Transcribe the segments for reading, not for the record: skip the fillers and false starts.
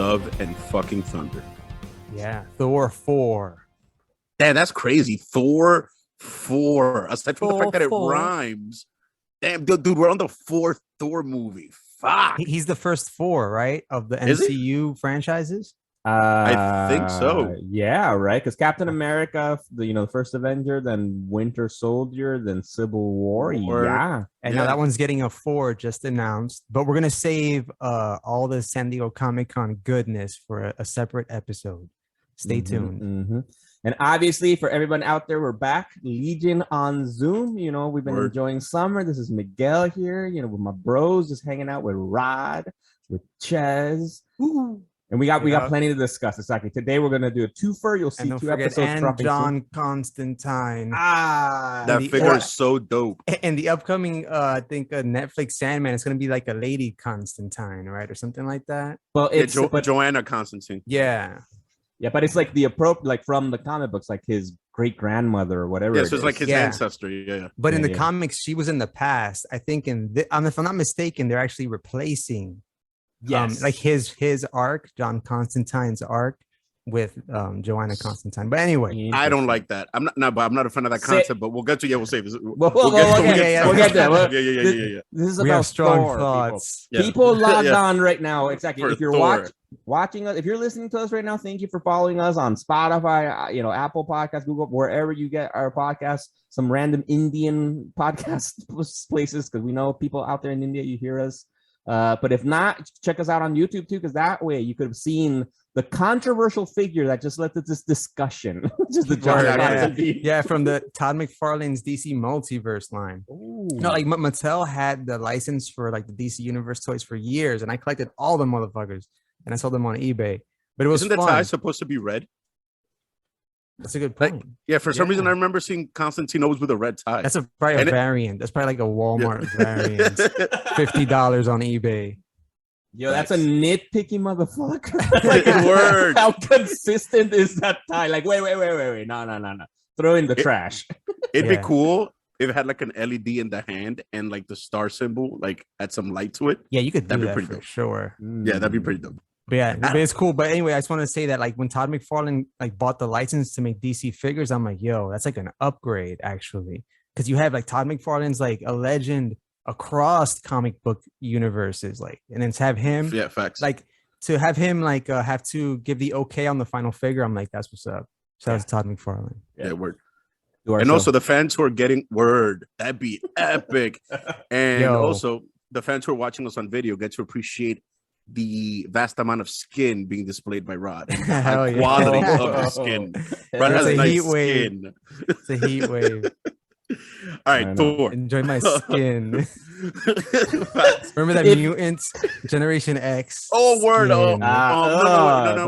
Love and fucking Thunder. Yeah, Thor 4. Damn, that's crazy. Thor 4. Aside from the fact that it 4. rhymes. Damn, dude, we're on the 4th Thor movie. Fuck. He's the first 4, right, of the Is he? MCU franchises. I think so. Yeah, right. Because Captain America, the first Avenger, then Winter Soldier, then Civil War. Yeah, and now that one's getting a 4 just announced. But we're gonna save all the San Diego Comic-Con goodness for a separate episode. Stay tuned. And obviously, for everyone out there, we're back. Legion on Zoom. We've been enjoying summer. This is Miguel here. With my bros, just hanging out with Rod, with Ches. Ooh. And we got plenty to discuss. Exactly. Today we're gonna do a twofer. You'll see 2 episodes dropping John soon. Constantine. That figure is so dope. And the upcoming, I think, Netflix Sandman is gonna be like a lady Constantine, right, or something like that. Well, it's Joanna Constantine. Yeah, but it's like the appropriate, like from the comic books, like his great grandmother or whatever. Yeah, so it's like his ancestor. Yeah. But in the comics, she was in the past. I think if I'm not mistaken, they're actually replacing. Yes, like his arc, John Constantine's arc, with Joanna Constantine. But anyway, I don't like that. I'm not a fan of that concept. But we'll get to we'll save this. We'll get there. Yeah. This is we about have strong Thor, thoughts. People logged on right now. Exactly. For if you're watching us, if you're listening to us right now, thank you for following us on Spotify, Apple Podcasts, Google, wherever you get our podcasts. Some random Indian podcast places, because we know people out there in India. You hear us. But if not, check us out on YouTube too, because that way you could have seen the controversial figure that just led to this discussion, which is the John from the Todd McFarlane's DC Multiverse line. Ooh. Like Mattel had the license for like the DC Universe toys for years, and I collected all the motherfuckers, and I sold them on eBay. But it was Isn't the tie supposed to be red? That's a good point. For some reason, I remember seeing Constantine always with a red tie. That's probably a variant. That's probably like a Walmart variant. $50 on eBay. Yo, that's a nitpicky motherfucker. Like word. How consistent is that tie? Like, wait. No. Throw in the trash. It'd be cool if it had like an LED in the hand and like the star symbol, like had some light to it. Yeah, you could do that pretty for dope. sure. Yeah, that'd be pretty dope. But but it's cool. But anyway, I just want to say that like when Todd McFarlane like bought the license to make DC figures, I'm like, yo, that's like an upgrade actually, because you have like Todd McFarlane's like a legend across comic book universes, like, and then to have him, facts. Like to have him like have to give the okay on the final figure, I'm like, that's what's up. So that's Todd McFarlane. Yeah, word. And also the fans who are getting word, that'd be epic. And also the fans who are watching us on video get to appreciate the vast amount of skin being displayed by Rod. And the high quality of the skin. Rod has a nice skin. It's a heat wave. All right, Thor. Enjoy my skin. Remember that mutant Generation X? Oh, word! No,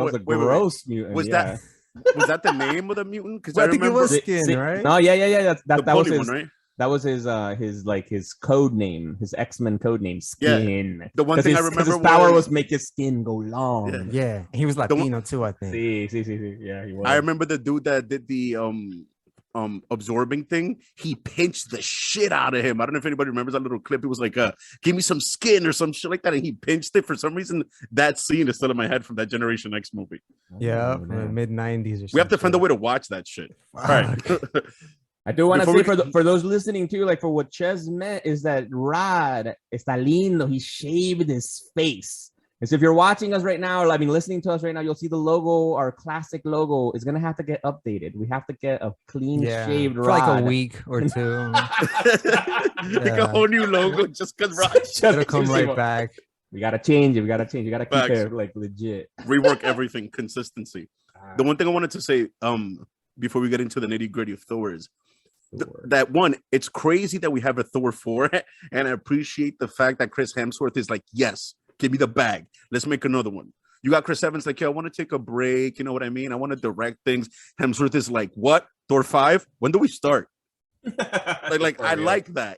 wait, gross mutant. Was that the name of the mutant? Because I think it was skin, right? No, yeah. That was his. One, right? That was his code name, his X-Men code name, Skin. Yeah. The one thing I remember his power was make his skin go long. Yeah. He was Latino too, I think. See. Yeah, he was. I remember the dude that did the absorbing thing. He pinched the shit out of him. I don't know if anybody remembers that little clip. It was like, give me some skin or some shit like that, and he pinched it. For some reason, that scene is still in my head from that Generation X movie. Yeah, mid 90s or something. We have to find a way to watch that shit. All right. I do want to say for those listening too, like for what Ches meant is that Rod está lindo. He shaved his face. And so if you're watching us right now, listening to us right now, you'll see the logo, our classic logo is going to have to get updated. We have to get a clean shaved Rod. For like a week or two. Like a whole new logo just because Rod. It'll come right back. We got to change it. We got to keep it like legit. Rework everything. Consistency. The one thing I wanted to say before we get into the nitty gritty of Thor is that one, it's crazy that we have a Thor 4, and I appreciate the fact that Chris Hemsworth is like, yes, give me the bag. Let's make another one. You got Chris Evans like, yo, I want to take a break. You know what I mean? I want to direct things. Hemsworth is like, what? Thor 5? When do we start? I like that.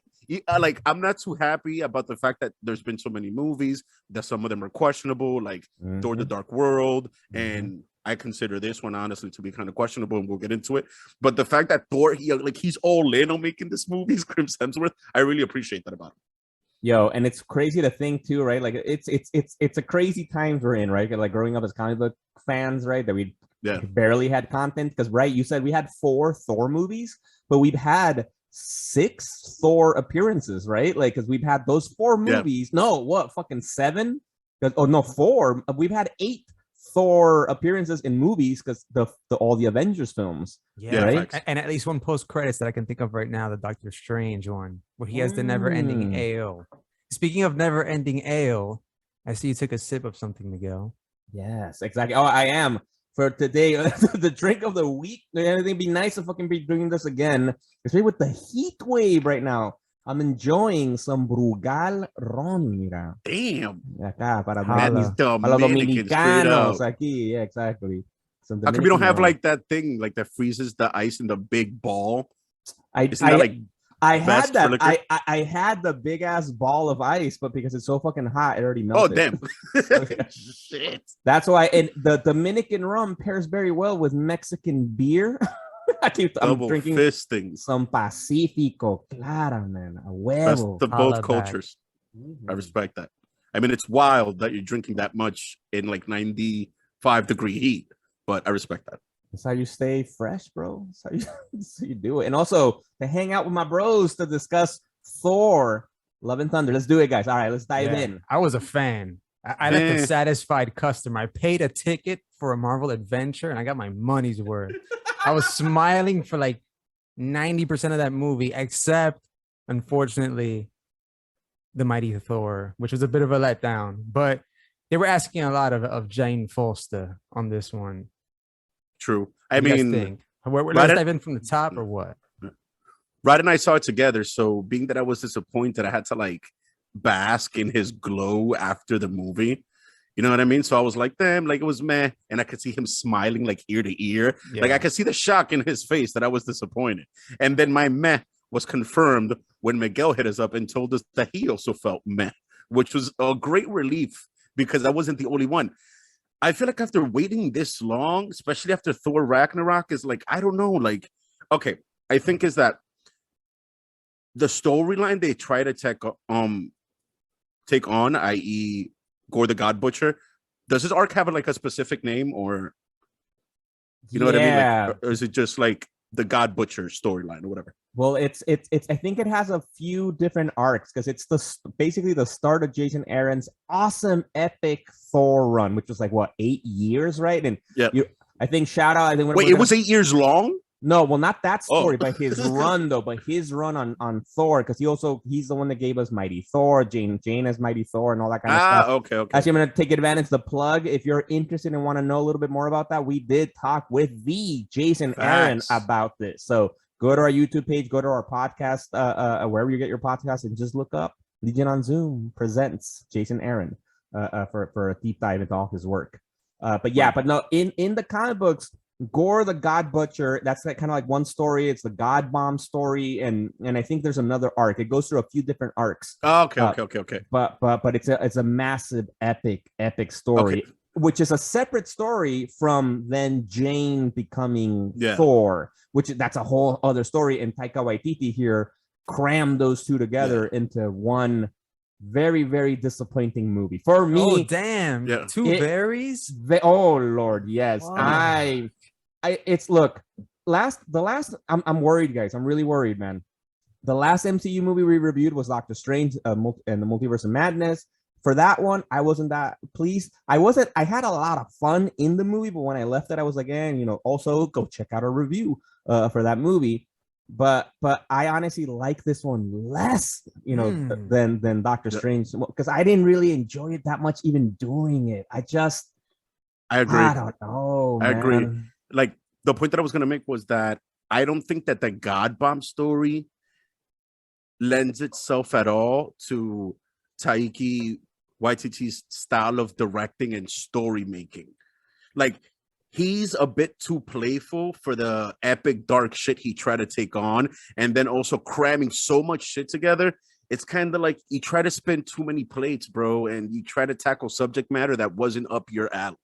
I'm not too happy about the fact that there's been so many movies that some of them are questionable, like Thor: The Dark World, and I consider this one honestly to be kind of questionable, and we'll get into it. But the fact that Thor, he's all in on making this movie, Chris Hemsworth, I really appreciate that about him. Yo, and it's crazy to think too, right? Like it's a crazy times we're in, right? Like growing up as comic book fans, right? That we barely had content because, right? You said we had 4 Thor movies, but we've had 6 Thor appearances, right? Like because we've had those 4 movies. No, what fucking 7? Oh no, 4. We've had 8 Thor appearances in movies because the all the Avengers films. Yeah, right. And at least one post credits that I can think of right now, the Doctor Strange one, where he has the never ending ale. Speaking of never ending ale, I see you took a sip of something, Miguel. Yes, exactly. Oh, I am for today. The drink of the week. It'd be nice to fucking be doing this again, especially with the heat wave right now. I'm enjoying some Brugal ron, mira. Damn. Acá, para These los Dominicans, straight dominicanos up. aquí. Yeah, exactly. How come you don't have like that thing like that freezes the ice in the big ball? I had that. I had the big ass ball of ice, but because it's so fucking hot, it already melted. Oh damn! Shit. That's why. And the Dominican rum pairs very well with Mexican beer. I'm drinking fisting. Some Pacifico, clara, man. A huevo. That's the both cultures. I respect that. I mean, it's wild that you're drinking that much in like 95-degree heat, but I respect that. That's how you stay fresh, bro. That's how you do it. And also to hang out with my bros to discuss Thor, Love and Thunder. Let's do it, guys. All right, let's dive in. I was a fan. I like a satisfied customer. I paid a ticket for a Marvel adventure and I got my money's worth. I was smiling for like 90% of that movie, except, unfortunately, the Mighty Thor, which was a bit of a letdown. But they were asking a lot of Jane Foster on this one. True. I mean, let's dive in from the top or what? Rod and I saw it together. So being that I was disappointed, I had to like bask in his glow after the movie. You know what I mean? So I was like, damn, like it was meh. And I could see him smiling like ear to ear. Yeah. Like I could see the shock in his face that I was disappointed. And then my meh was confirmed when Miguel hit us up and told us that he also felt meh, which was a great relief because I wasn't the only one. I feel like after waiting this long, especially after Thor Ragnarok, is like, I don't know, like, okay, I think is that the storyline they try to take on, i.e., Gore the God Butcher. Does his arc have like a specific name, or you know what I mean? Like, or is it just like the God Butcher storyline or whatever? Well, it's. I think it has a few different arcs because it's basically the start of Jason Aaron's awesome epic Thor run, which was like what 8 years, right? And I think shout out. I think wait, it was 8 years long. No, well, not that story, but his run though. But his run on Thor, because he's the one that gave us Mighty Thor, Jane as Mighty Thor, and all that kind of stuff. Okay. Actually, I'm gonna take advantage of the plug. If you're interested and want to know a little bit more about that, we did talk with the Jason Aaron about this. So go to our YouTube page, go to our podcast, wherever you get your podcast, and just look up Legion on Zoom presents Jason Aaron for a deep dive into all his work. But no, in the comic books, Gore the God Butcher, that's kind of like one story. It's the God Bomb story, and I think there's another arc. It goes through a few different arcs. Okay. But it's a massive epic story, which is a separate story from then Jane becoming Thor, which that's a whole other story. And Taika Waititi here crammed those two together into one very, very disappointing movie for me. Oh damn! Yeah. Two berries. Oh Lord, yes. Wow. I'm worried, guys. I'm really worried, man. The last MCU movie we reviewed was Doctor Strange and the Multiverse of Madness. For that one, I wasn't that pleased. I had a lot of fun in the movie, but when I left it, I was like, also go check out our review for that movie. But I honestly like this one less, than Doctor Strange, because I didn't really enjoy it that much even doing it. I agree. I don't know. I agree. Like the point that I was gonna make was that I don't think that the God Bomb story lends itself at all to Taika Waititi's style of directing and story making. Like, he's a bit too playful for the epic dark shit he tried to take on, and then also cramming so much shit together. It's kind of like you try to spin too many plates, bro, and you try to tackle subject matter that wasn't up your alley.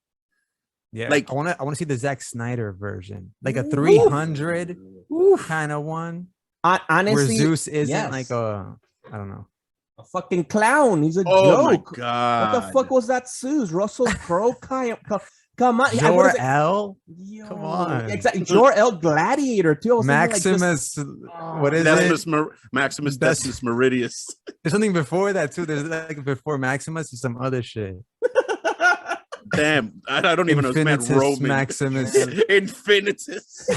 Yeah, like I want to see the Zack Snyder version, like a 300 kind of one. Honestly, where Zeus isn't like I don't know. A fucking clown. He's a Oh my joke. god! What the fuck was that, Suze? Russell Crowe? Come on. Jor-El? Yo, Come on. exactly. Jor-El Gladiator too. I was thinking, like, Maximus, what is Decimus it? Maximus That's- Decimus Meridius. There's something before that too. There's like before Maximus is some other shit. Damn, I don't even know. This man Infinitus Roman. Maximus. Infinitus.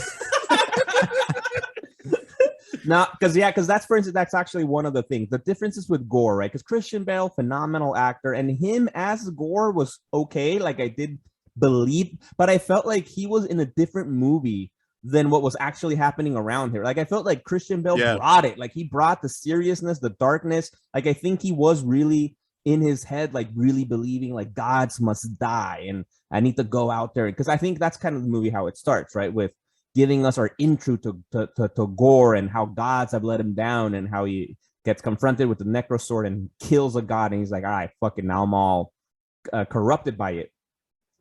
No, because that's, for instance, that's actually one of the things. The differences with Gore, right? Because Christian Bale, phenomenal actor, and him as Gore was okay. Like, I did believe, but I felt like he was in a different movie than what was actually happening around here. Like, I felt like Christian Bale brought it. Like, he brought the seriousness, the darkness. Like, I think he was really in his head, like, really believing like gods must die and I need to go out there. Because I think that's kind of the movie how it starts, right? With giving us our intro to Gore and how gods have let him down and how he gets confronted with the necro sword and kills a god. And he's like, all right, fucking now I'm all corrupted by it.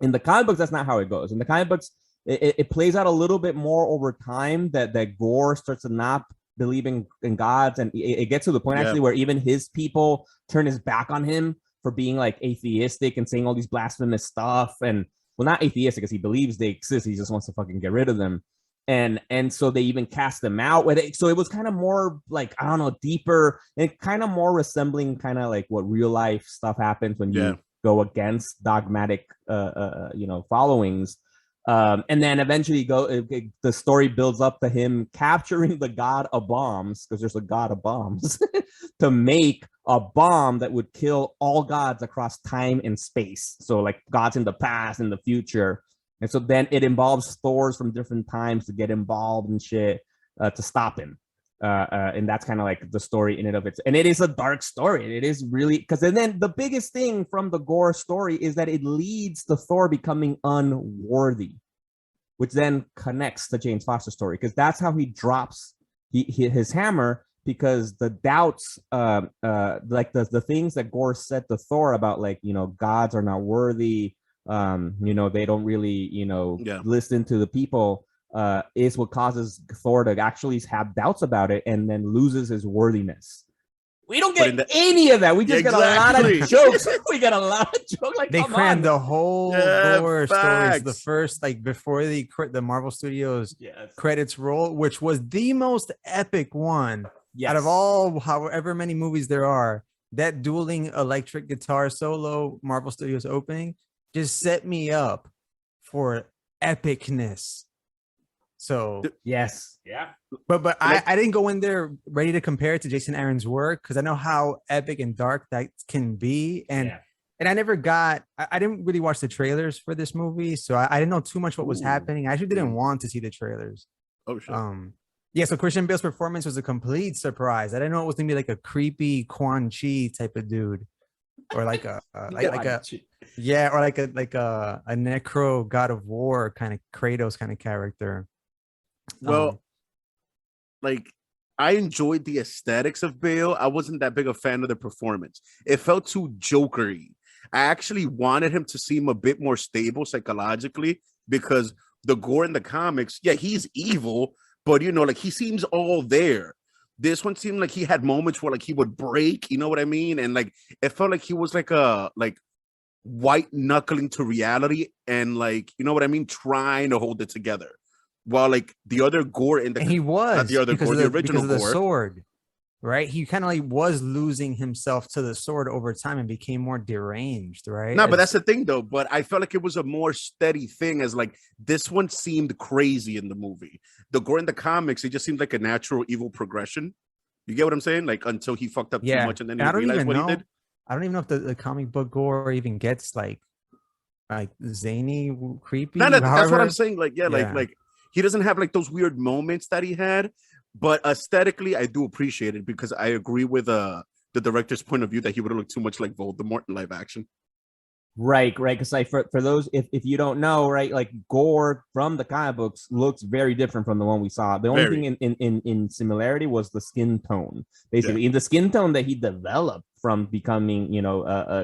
In the comic books, that's not how it goes. In the comic books, it plays out a little bit more over time that Gore starts to not believe in gods. And it gets to the point actually where even his people turn his back on him for being like atheistic and saying all these blasphemous stuff. And well, not atheistic because he believes they exist. He just wants to fucking get rid of them. And so they even cast them out with it. So it was kind of more like, I don't know, deeper and kind of more resembling kind of like what real life stuff happens when you go against dogmatic followings. And then eventually the story builds up to him capturing the god of bombs, because there's a god of bombs, to make a bomb that would kill all gods across time and space. So like gods in the past and the future. And so then it involves Thors from different times to get involved and shit to stop him. And that's kind of like the story in and of it. And it is a dark story. It is really, because then the biggest thing from the Gore story is that it leads to Thor becoming unworthy, which then connects the James Foster story, because that's how he drops his hammer, because the doubts, like the things that Gore said to Thor about, like, gods are not worthy, they don't really, listen to the people, is what causes Thor to actually have doubts about it and then loses his worthiness. We don't get any of that. We just get a lot of jokes. We get a lot of jokes. Like, they crammed the whole Gore stories. The first, like, before the Marvel Studios credits roll, which was the most epic one out of all however many movies there are. That dueling electric guitar solo Marvel Studios opening just set me up for epicness. So yes, but I didn't go in there ready to compare it to Jason Aaron's work, because I know how epic and dark that can be, and I never got. I didn't really watch the trailers for this movie, so I didn't know too much what was happening. I actually didn't want to see the trailers. Oh shit. So Christian Bale's performance was a complete surprise. I didn't know it was gonna be like a creepy Quan Chi type of dude, or like a or like a necro god of war kind of Kratos kind of character. Well, like, I enjoyed the aesthetics of Bale. I wasn't that big a fan of the performance. It felt too jokery. I actually wanted him to seem a bit more stable psychologically, because the Gore in the comics, he's evil, but like, he seems all there. This one seemed like he had moments where, like, he would break, you know what I mean? And like, it felt like he was like white knuckling to reality, and like, you know what I mean, trying to hold it together. While like the other Gore in the and he was not the other Gore, the original because of the Gore, sword, right? He kind of like was losing himself to the sword over time and became more deranged, right? No, but that's the thing though. But I felt like it was a more steady thing, as like this one seemed crazy in the movie. The Gore in the comics, it just seemed like a natural evil progression. You get what I'm saying? Like, until he fucked up too much, and then he realized what he did. I don't even know if the comic book Gore even gets like zany, creepy. No, that's what I'm saying. Like, like he doesn't have like those weird moments that he had, but aesthetically, I do appreciate it, because I agree with the director's point of view that he would have looked too much like Voldemort in live action. Right. Because like for those, if you don't know, right, like Gore from the comic books looks very different from the one we saw. The only thing in similarity was the skin tone. Basically, in the skin tone that he developed from becoming,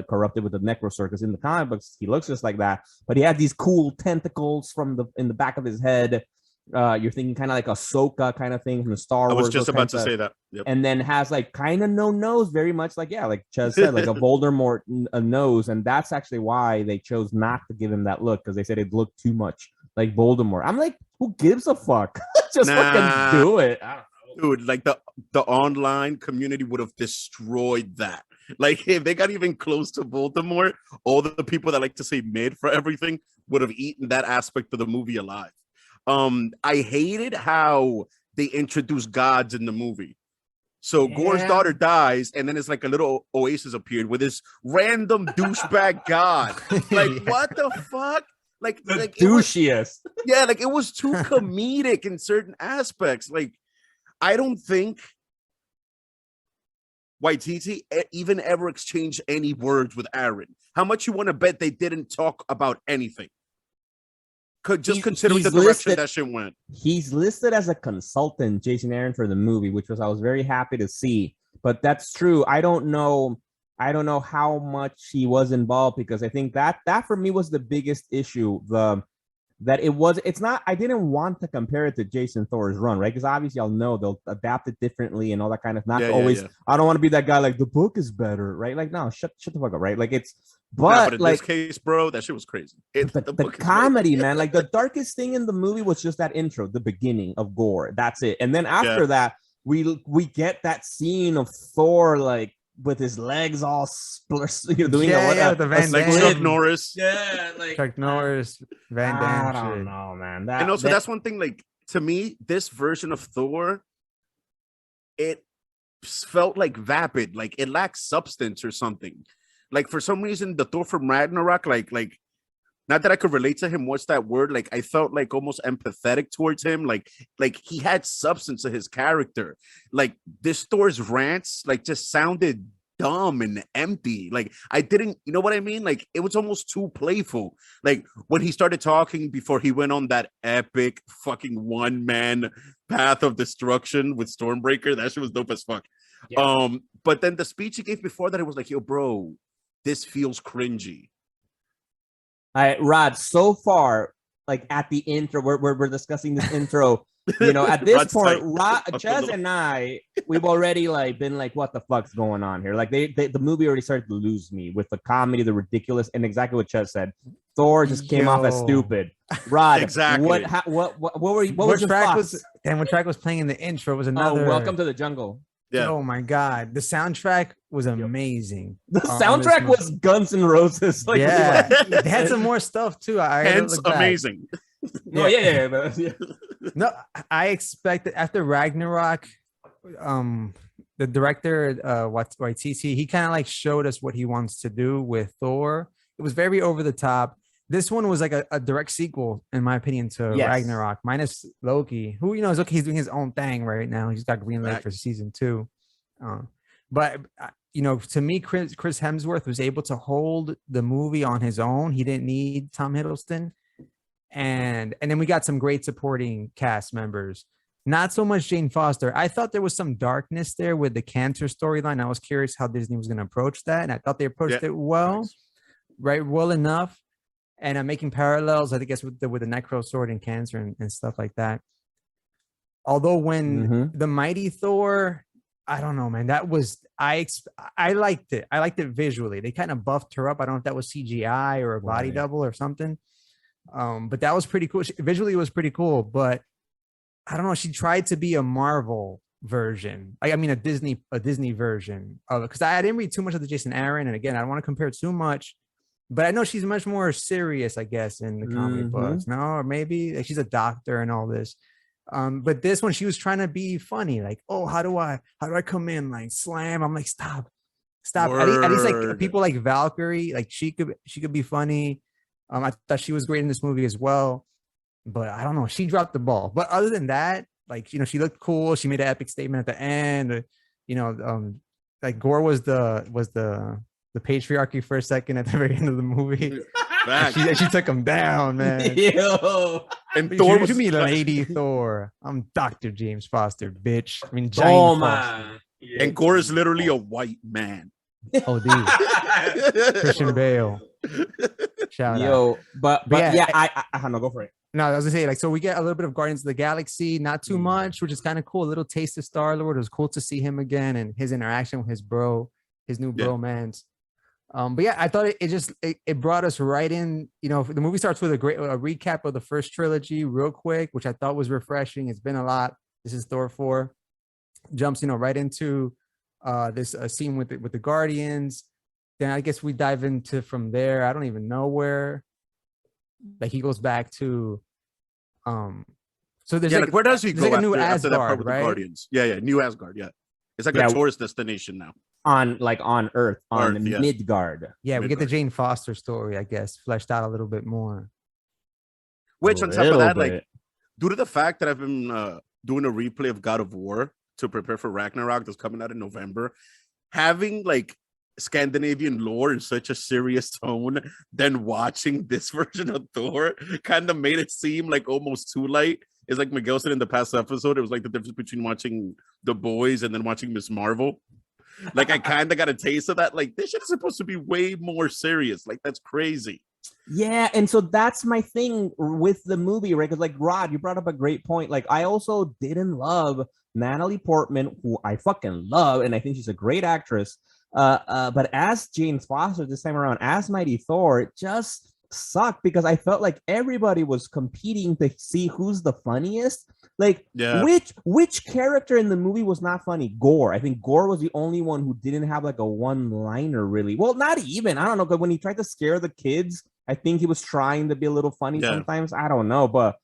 corrupted with the necro sword. Because in the comic books, he looks just like that, but he had these cool tentacles in the back of his head. You're thinking kind of like Ahsoka kind of thing from the Star Wars. I was just about to say say that. Yep. And then has like kind of no nose, very much like like Ches said, like a Voldemort a nose, and that's actually why they chose not to give him that look, because they said it looked too much like Voldemort. I'm like, who gives a fuck? Just fucking do it. I don't know. Dude, like the online community would have destroyed that. Like if they got even close to Voldemort, all the people that like to say mid for everything would have eaten that aspect of the movie alive. I hated how they introduced gods in the movie. So Gore's daughter dies, and then it's like a little oasis appeared with this random douchebag god. Like, what the fuck? Like douchiest. Like it was too comedic in certain aspects. Like, I don't think Waititi even ever exchanged any words with Aaron. How much you want to bet they didn't talk about anything? Considering the direction that shit went. He's listed as a consultant, Jason Aaron, for the movie, which I was very happy to see. But that's true. I don't know how much he was involved, because I think that for me was the biggest issue. It's not, I didn't want to compare it to Jason Thor's run, right? Because obviously I'll know they'll adapt it differently and all that kind of, not always. I don't want to be that guy like the book is better, right? Like, no, shut the fuck up, right? Like but in like, this case, bro, that shit was crazy. The comedy, man, like the darkest thing in the movie was just that intro, the beginning of Gore. That's it. And then after that, we get that scene of Thor like with his legs all doing the Van like Damme. Chuck Norris. Like Chuck Norris, Van Damme. I don't know, man. And also, that's one thing. Like, to me, this version of Thor, it felt like vapid, like it lacks substance or something. Like for some reason, the Thor from Ragnarok, like not that I could relate to him. What's that word? Like I felt like almost empathetic towards him. Like he had substance to his character. Like this Thor's rants, like just sounded dumb and empty. Like I didn't, you know what I mean? Like it was almost too playful. Like when he started talking before he went on that epic fucking one-man path of destruction with Stormbreaker, that shit was dope as fuck. Yeah. But then the speech he gave before that, it was like, yo, bro, this feels cringy. All right, Rod, so far, like at the intro, we're discussing this intro. You know, at this point, Ches and I, we've already like been like, what the fuck's going on here? Like the movie already started to lose me with the comedy, the ridiculous, and exactly what Ches said. Thor just came off as stupid. Rod, exactly. What was your thoughts? What track was playing in the intro was another. Welcome to the Jungle. Yeah. Oh my god, the soundtrack was amazing. The soundtrack was Guns N' Roses. Like, yeah, they had some more stuff too. Hence, amazing. No, yeah. No, I expected after Ragnarok, the director, Waititi, he kind of like showed us what he wants to do with Thor. It was very over the top. This one was like a direct sequel, in my opinion, to Ragnarok, minus Loki, who, you know, is okay. He's doing his own thing right now. He's got green light for season 2. But, you know, to me, Chris Hemsworth was able to hold the movie on his own. He didn't need Tom Hiddleston. And then we got some great supporting cast members. Not so much Jane Foster. I thought there was some darkness there with the cancer storyline. I was curious how Disney was going to approach that. And I thought they approached it well, right? Well enough. And I'm making parallels, I guess, with the Necro Sword and cancer and stuff like that. Although when the Mighty Thor, I don't know, man, that was, I liked it. I liked it visually. They kind of buffed her up. I don't know if that was CGI or a body double or something. But that was pretty cool. Visually, it was pretty cool. But I don't know. She tried to be a Marvel version. I mean, a Disney version of it. Because I didn't read too much of the Jason Aaron. And again, I don't want to compare too much. But I know she's much more serious, I guess, in the comic books. No, or maybe like, she's a doctor and all this. But this one, she was trying to be funny, like, oh, how do I come in, like slam? I'm like, stop. At least like people like Valkyrie, like she could be funny. I thought she was great in this movie as well. But I don't know, she dropped the ball. But other than that, like, you know, she looked cool. She made an epic statement at the end. You know, like Gore was the patriarchy for a second at the very end of the movie. she took him down, man. Yo. And Thor was me, Lady Thor. I'm Dr. James Foster, bitch. I mean, Jane Foster. Yeah. And Gore is literally a white man. Oh, dude. Christian Bale. Shout out. But yeah, I no, go for it. No, I was gonna say, like, so we get a little bit of Guardians of the Galaxy, not too much, which is kind of cool. A little taste of Star-Lord. It was cool to see him again and his interaction with his bro, his new bromance. But yeah, I thought it brought us right in. You know, the movie starts with a recap of the first trilogy, real quick, which I thought was refreshing. It's been a lot. This is Thor 4. Jumps, right into this scene with the Guardians. Then I guess we dive into from there. I don't even know where. Like he goes back to so there's like where does he go like a new after that part Asgard, with right? the Guardians? Yeah, New Asgard. Yeah, it's like a tourist destination now. On Earth, Midgard. Yeah, we get the Jane Foster story, I guess, fleshed out a little bit more. Which on top of that, like due to the fact that I've been doing a replay of God of War to prepare for Ragnarok that's coming out in November, having like Scandinavian lore in such a serious tone, then watching this version of Thor kind of made it seem like almost too light. It's like Miguel said in the past episode, it was like the difference between watching The Boys and then watching Miss Marvel. Like I kind of got a taste of that. Like this shit is supposed to be way more serious. Like that's crazy. Yeah, and so that's my thing with the movie, right? Because like Rod, you brought up a great point. Like I also didn't love Natalie Portman, who I fucking love, and I think she's a great actress. But as Jane Foster this time around, as Mighty Thor, it just sucked because I felt like everybody was competing to see who's the funniest. Like, which character in the movie was not funny? Gore. I think Gore was the only one who didn't have like a one-liner, really. Well, not even. I don't know. Because when he tried to scare the kids, I think he was trying to be a little funny sometimes. I don't know, but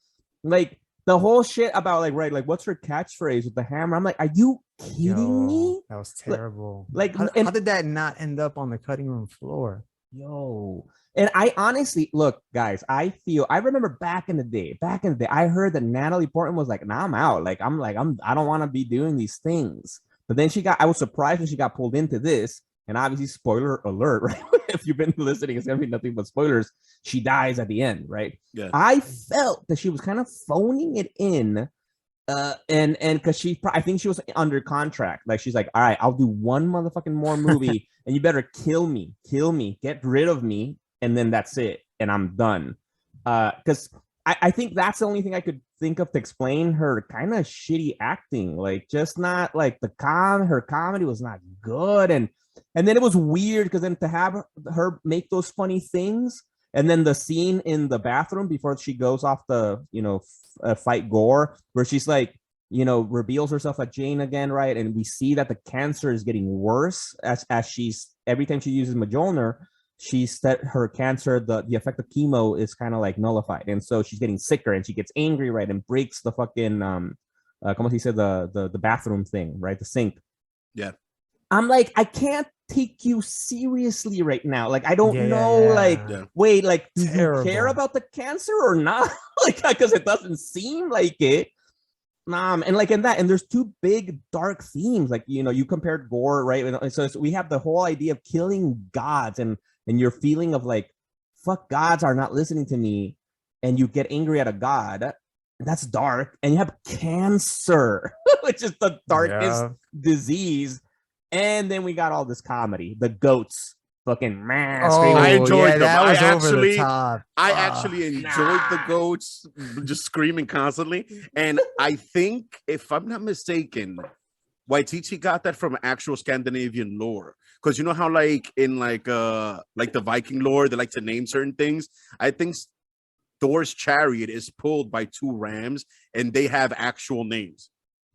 like the whole shit about like what's her catchphrase with the hammer? I'm like, are you kidding me? That was terrible. Like, how did that not end up on the cutting room floor? And I honestly look, guys. I remember back in the day, I heard that Natalie Portman was like, "Nah, I'm out. I don't want to be doing these things." But then I was surprised when she got pulled into this. And obviously, spoiler alert, right? If you've been listening, it's gonna be nothing but spoilers. She dies at the end, right? Yeah. I felt that she was kind of phoning it in, and because I think she was under contract. Like she's like, all right, I'll do one motherfucking more movie, and you better kill me, get rid of me, and then that's it, and I'm done. Because I think that's the only thing I could think of to explain her kind of shitty acting. Like just not like her comedy was not good, and then it was weird because then to have her make those funny things, and then the scene in the bathroom before she goes off the, fight Gore, where she's like, reveals herself as Jane again, right? And we see that the cancer is getting worse as every time she uses Mjolnir, she's that her cancer, the effect of chemo is kind of like nullified. And so she's getting sicker and she gets angry, right? And breaks the fucking, como he said, the bathroom thing, right? The sink. Yeah. I'm like, I can't take you seriously right now. Like, I don't know, wait, like, do you care about the cancer or not? Like, because it doesn't seem like it. And like in that, and there's two big dark themes. Like, you compared Gore, right? And so we have the whole idea of killing gods and your feeling of like, fuck, gods are not listening to me. And you get angry at a god. That's dark. And you have cancer, which is the darkest disease. And then we got all this comedy, the goats fucking I enjoyed them. That was over the top. I actually enjoyed the goats just screaming constantly. And I think, if I'm not mistaken, Waititi got that from actual Scandinavian lore. Because you know how like in like the Viking lore, they like to name certain things. I think Thor's chariot is pulled by two rams and they have actual names.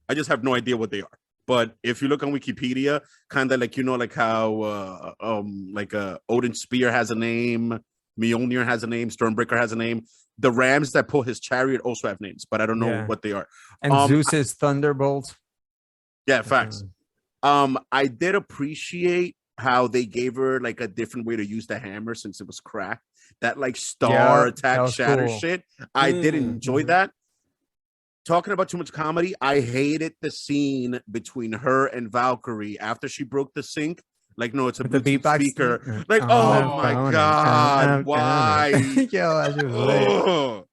I just have no idea what they are. But if you look on Wikipedia, kind of like, like how Odin's spear has a name, Mjolnir has a name, Stormbreaker has a name. The rams that pull his chariot also have names, but I don't know what they are. And Zeus's thunderbolt. Yeah, facts. I did appreciate how they gave her like a different way to use the hammer since it was cracked. That like star attack shatter shit. I did enjoy that. Talking about too much comedy, I hated the scene between her and Valkyrie after she broke the sink. Like, no, it's a Bluetooth speaker. Like, oh my god, why? Yo,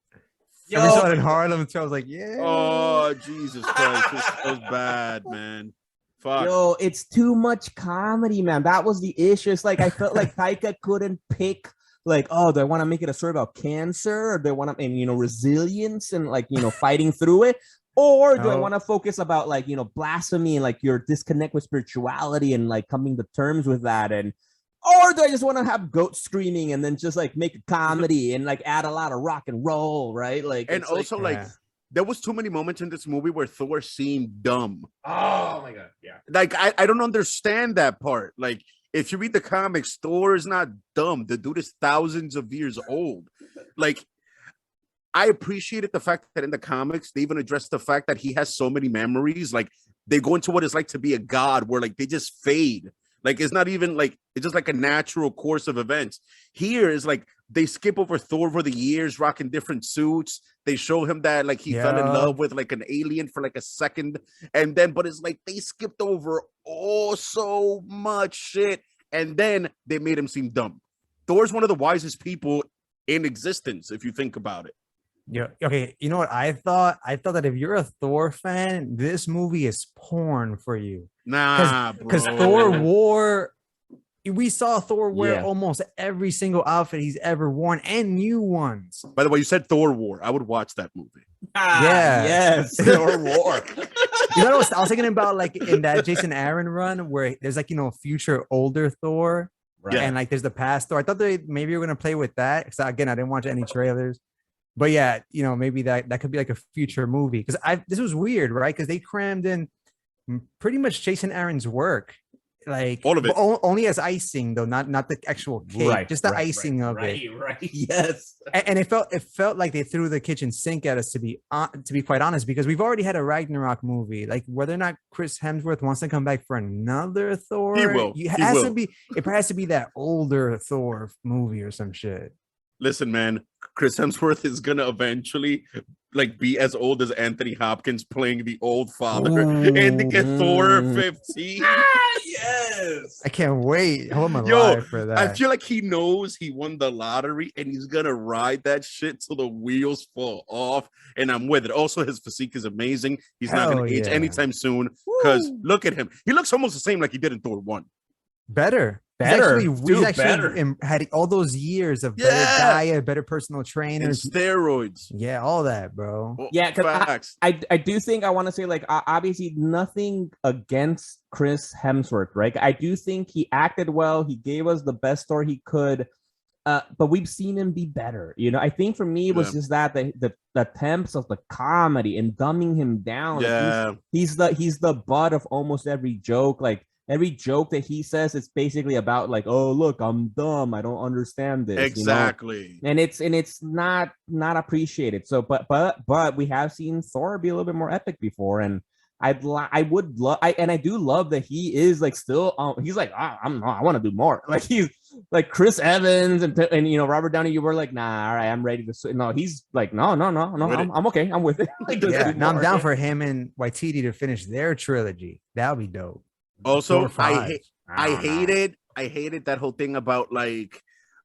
we saw it in Harlem too. I was like, oh Jesus Christ, this was bad, man. Fuck. Yo, it's too much comedy, man. That was the issue. It's like I felt like Taika couldn't pick like, oh, do I want to make it a story about cancer, or do I want to, and resilience and like fighting through it, or do I want to focus about like blasphemy and like your disconnect with spirituality and like coming to terms with that, and or do I just want to have goats screaming and then just like make a comedy and like add a lot of rock and roll, right? Like, and also like there was too many moments in this movie where Thor seemed dumb. Oh my god, yeah. Like I don't understand that part. Like if you read the comics, Thor is not dumb. The dude is thousands of years old. Like I appreciated the fact that in the comics they even addressed the fact that he has so many memories. Like they go into what it's like to be a god, where like they just fade. Like it's not even like it's just like a natural course of events. Here is like they skip over Thor over the years, rocking different suits. They show him that like he fell in love with like an alien for like a second, and then but it's like they skipped over so much shit, and then they made him seem dumb. Thor's one of the wisest people in existence, if you think about it. Yeah. Okay. You know what I thought? I thought that if you're a Thor fan, this movie is porn for you. Nah, because Thor wore. We saw Thor wear almost every single outfit he's ever worn, and new ones. By the way, you said Thor War. I would watch that movie. Yes, Thor War. You know what I was thinking about, like in that Jason Aaron run, where there's like future older Thor, right? And like there's the past Thor. I thought they maybe were gonna play with that. Because again, I didn't watch any trailers. But yeah, maybe that could be like a future movie, because this was weird, right? Because they crammed in pretty much Jason Aaron's work, like all of it, only as icing though, not the actual cake, just the icing of it. Right, yes. And it felt like they threw the kitchen sink at us, to be quite honest, because we've already had a Ragnarok movie. Like whether or not Chris Hemsworth wants to come back for another Thor, he will. It has to be that older Thor movie or some shit. Listen, man, Chris Hemsworth is gonna eventually like be as old as Anthony Hopkins playing the old father and to get Thor 15. Yes, I can't wait. I'm alive for that. I feel like he knows he won the lottery and he's gonna ride that shit till the wheels fall off. And I'm with it. Also, his physique is amazing. He's not gonna age anytime soon, because look at him. He looks almost the same like he did in Thor 1. Better. He's actually had all those years of better diet, better personal trainers, and steroids. Yeah, all that, bro. Well, yeah, because I do think I want to say, like, obviously nothing against Chris Hemsworth, right? I do think he acted well. He gave us the best story he could, but we've seen him be better. I think for me it was just that the attempts of the comedy and dumbing him down. Yeah, like he's the butt of almost every joke. Like, every joke that he says, it's basically about like, oh, look, I'm dumb, I don't understand this. Exactly. And it's not appreciated. So, but we have seen Thor be a little bit more epic before, and I do love that he is like still. He's like, I want to do more. Like he's like Chris Evans and Robert Downey. You were like, nah, all right, I'm ready to. No, he's like, no, I'm okay, I'm with it. Like, now I'm down for him and Waititi to finish their trilogy. That would be dope. Also, I hated that whole thing about like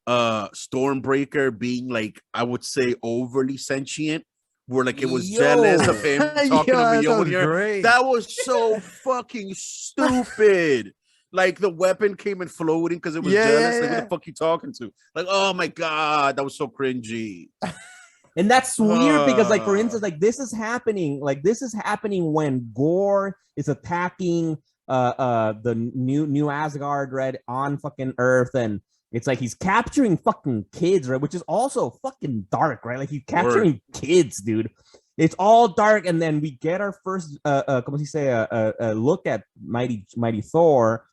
Stormbreaker being like, I would say, overly sentient, where like it was jealous of him talking to Mjolnir. That was so fucking stupid. Like the weapon came in floating because it was jealous. Like, who the fuck you talking to? Like, oh my god, that was so cringy. And that's weird because, like, for instance, like this is happening when Gore is attacking the new Asgard, right, on fucking Earth, and it's like he's capturing fucking kids, right, which is also fucking dark, right? Like he's capturing kids, dude. It's all dark, and then we get our first look at mighty Thor,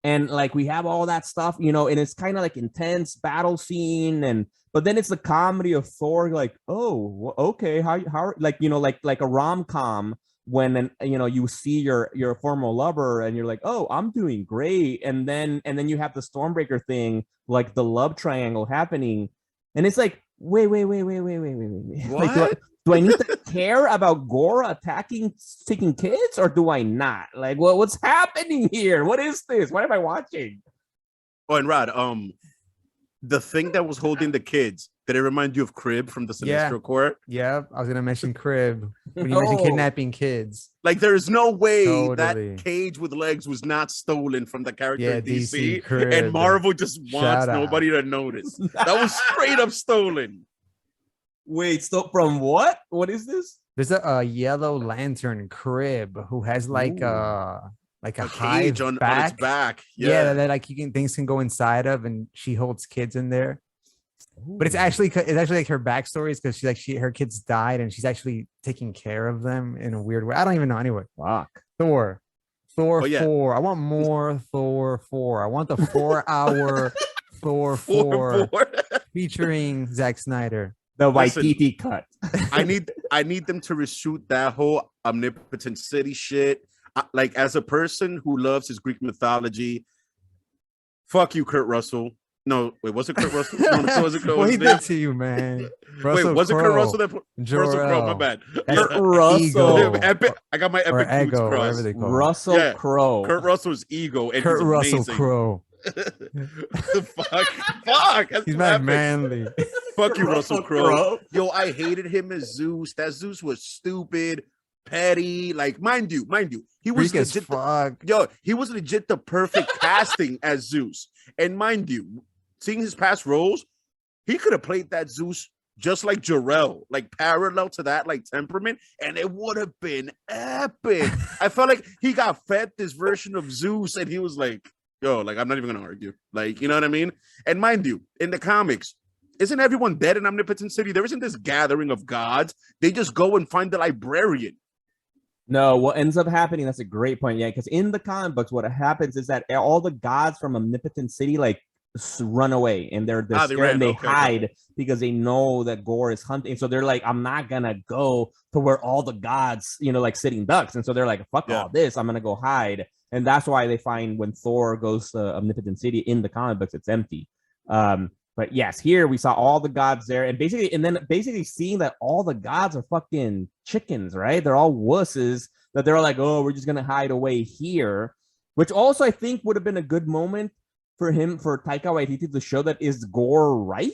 and like we have all that stuff, and it's kind of like intense battle scene, but then it's the comedy of Thor, like, oh, okay, how like like a rom-com when you see your former lover and you're like, oh, I'm doing great, and then you have the Stormbreaker thing, like the love triangle happening, and it's like, wait. What? Like, do I need to care about Gore taking kids, or do I not? Like, what's happening here? What is this? What am I watching? Oh, and Rod, the thing that was holding the kids, did it remind you of Crib from the Sinestro Corps? Yeah, I was gonna mention Crib. when you mention kidnapping kids. Like, there's no way Totally. that cage with legs was not stolen from the character Yeah, in DC, crib. and Marvel just wants Shout out. nobody to notice. That was straight up stolen. Wait, stop from what? What is this? There's a Yellow Lantern crib who has like a cage on its back. Yeah, that like things can go inside of, and she holds kids in there. But it's actually like her backstory is because her kids died and she's actually taking care of them in a weird way. I don't even know. Anyway, fuck. Thor Oh, yeah. 4. I want more Thor 4. I want the 4-hour Thor 4 featuring Zack Snyder. The Waititi cut. I need them to reshoot that whole omnipotent city shit. Like, as a person who loves his Greek mythology, fuck you, Kurt Russell. No, wait, was it Kurt Russell? No, it wasn't Kurt. What he did to you, man? Wait, was it Kurt Russell that Russell Crowe? My bad. Kurt Russell. Epic. I got my epic Ego, whatever they call Russell Crowe. Kurt Russell's ego. And Kurt Russell Crowe. Fuck. He's not manly. Fuck you, Russell Crowe. Yo, I hated him as Zeus. That Zeus was stupid, petty. Like, mind you, he was legit. He was legit the perfect casting as Zeus. And mind you, seeing his past roles, he could have played that Zeus just like Jor-El, like parallel to that, like temperament, and it would have been epic. I felt like he got fed this version of Zeus, and he was like, yo, like, I'm not even gonna argue. Like, you know what I mean? And mind you, in the comics, isn't everyone dead in Omnipotent City? There isn't this gathering of gods. They just go and find the librarian. No, what ends up happening, that's a great point. Yeah, because in the comic books, what happens is that all the gods from Omnipotent City, like, run away, and they're scared, and they hide because they know that Gore is hunting. So they're like, I'm not gonna go to where all the gods, like sitting ducks. And so they're like, fuck all this, I'm gonna go hide. And that's why they find when Thor goes to Omnipotent City in the comic books, it's empty. But yes, here we saw all the gods there, and basically seeing that all the gods are fucking chickens, right? They're all wusses, that they're like, oh, we're just gonna hide away here, which also I think would have been a good moment for Taika Waititi to show that is Gore right?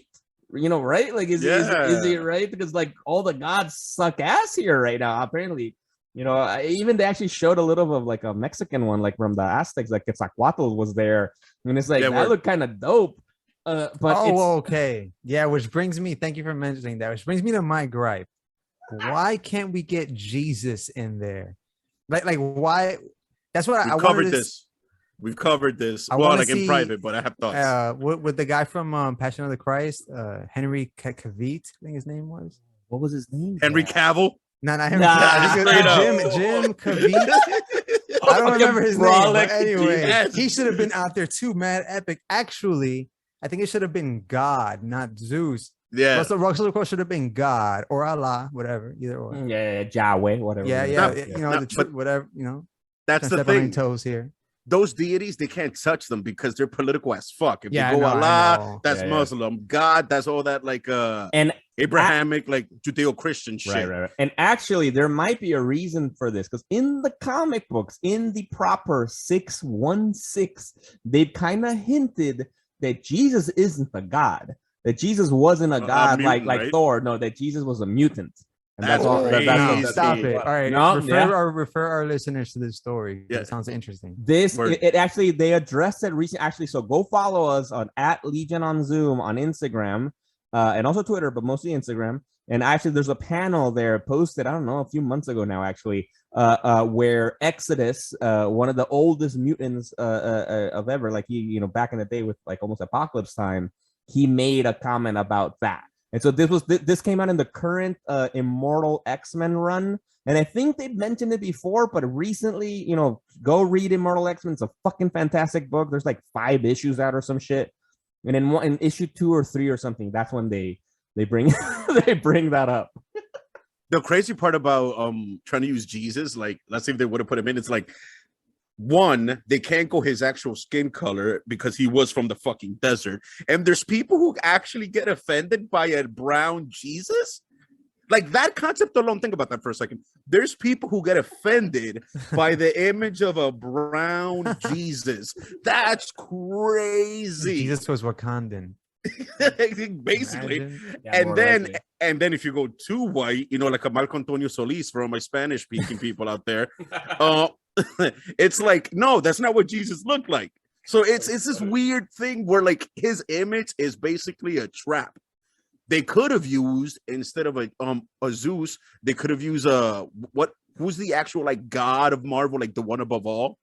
Right? Like, is he right? Because like all the gods suck ass here right now, apparently. Even they actually showed a little of like a Mexican one, like from the Aztecs, like Quetzalcoatl was there, and it's like that looked kind of dope. But okay, yeah. Which brings me, thank you for mentioning that. Which brings me to my gripe: why can't we get Jesus in there? Like why? That's what I covered this. We've covered this. Well, like in private, but I have thoughts. With the guy from Passion of the Christ, Henry Cavill, I think his name was. What was his name? Henry Cavill. No, not Henry Cavill. Jim Cavill. I don't remember his name. But anyway, he should have been out there too. Mad epic. Actually, I think it should have been God, not Zeus. Yeah. Russell Crowe should have been God or Allah, whatever, either or. Yeah, Yahweh, whatever. Whatever. That's the thing. Toes here. Those deities, they can't touch them because they're political as fuck. If you go Allah, that's Muslim. God, that's all that like and Abrahamic, like Judeo-Christian shit. Right. And actually, there might be a reason for this, because in the comic books, in the proper 616, they've kind of hinted that Jesus isn't a god. That Jesus wasn't a god mutant, like Thor. No, that Jesus was a mutant. And that's all. Stop it. All right. Refer our listeners to this story. Yeah. It sounds interesting. It actually, they addressed it recently. Actually, so go follow us on @LegionOnZoom on Instagram and also Twitter, but mostly Instagram. And actually, there's a panel there posted, I don't know, a few months ago now, actually, where Exodus, one of the oldest mutants of ever, like he, back in the day with like almost apocalypse time, he made a comment about that. And so this came out in the current Immortal X-Men run. And I think they've mentioned it before, but recently, go read Immortal X-Men. It's a fucking fantastic book. There's like 5 issues out or some shit. And in issue 2 or 3 or something, that's when they bring they bring that up. The crazy part about trying to use Jesus, like, let's say if they would have put him in, it's like, one, they can't go his actual skin color because he was from the fucking desert. And there's people who actually get offended by a brown Jesus. Like, that concept alone, think about that for a second. There's people who get offended by the image of a brown Jesus. That's crazy. Jesus was Wakandan. basically. Imagine. And then if you go too white, like a Marco Antonio Solis for all my Spanish speaking people out there, it's like, no, that's not what Jesus looked like. So it's this weird thing where like his image is basically a trap. They could have used, instead of a Zeus, they could have used who's the actual like god of Marvel, like the one above all?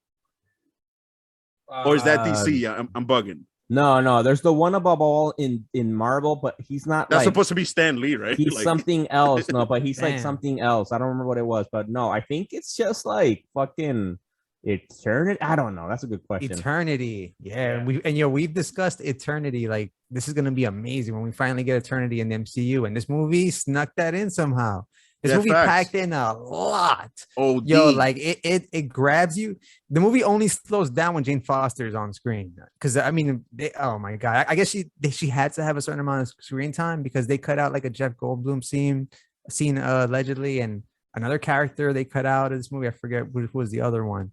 Or is that DC? I'm bugging. No, there's the one above all in Marvel, but he's not. That's supposed to be Stan Lee, right? He's like... something else. No, but he's like something else. I don't remember what it was, but no, I think it's just like fucking eternity. I don't know. That's a good question. Eternity. Yeah. We've discussed eternity. Like, this is gonna be amazing when we finally get eternity in the MCU, and this movie snuck that in somehow. This movie packed in a lot. Oh, like it grabs you. The movie only slows down when Jane Foster is on screen, because I mean, oh my god, I guess she had to have a certain amount of screen time because they cut out like a Jeff Goldblum scene allegedly, and another character they cut out of this movie. I forget which was the other one,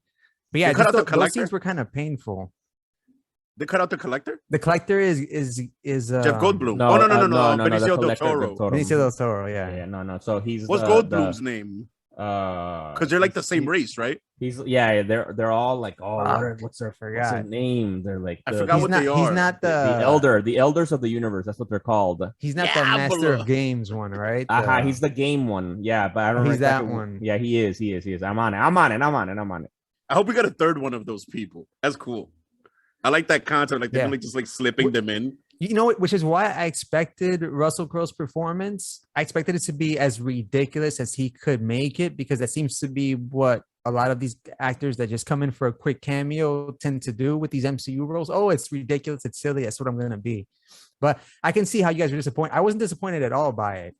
but yeah, those scenes were kind of painful. They cut out the Collector? The Collector is Jeff Goldblum. No, Benicio del Toro. Benicio del Toro, yeah. No. So he's what's Goldblum's name? Because they're like the same race, right? They're all like, what's their forgot? What's his name? They're like, I forgot what they are. He's not the elders of the universe. That's what they're called. He's not the Master of Games one, right? He's the game one. Yeah, but I don't know. He's that one. Yeah, he is. I'm on it. I hope we got a third one of those people. That's cool. I like that concept, like they're only just like slipping them in. You know, which is why I expected Russell Crowe's performance. I expected it to be as ridiculous as he could make it, because that seems to be what a lot of these actors that just come in for a quick cameo tend to do with these MCU roles. Oh, it's ridiculous, it's silly, that's what I'm gonna be. But I can see how you guys are disappointed. I wasn't disappointed at all by it,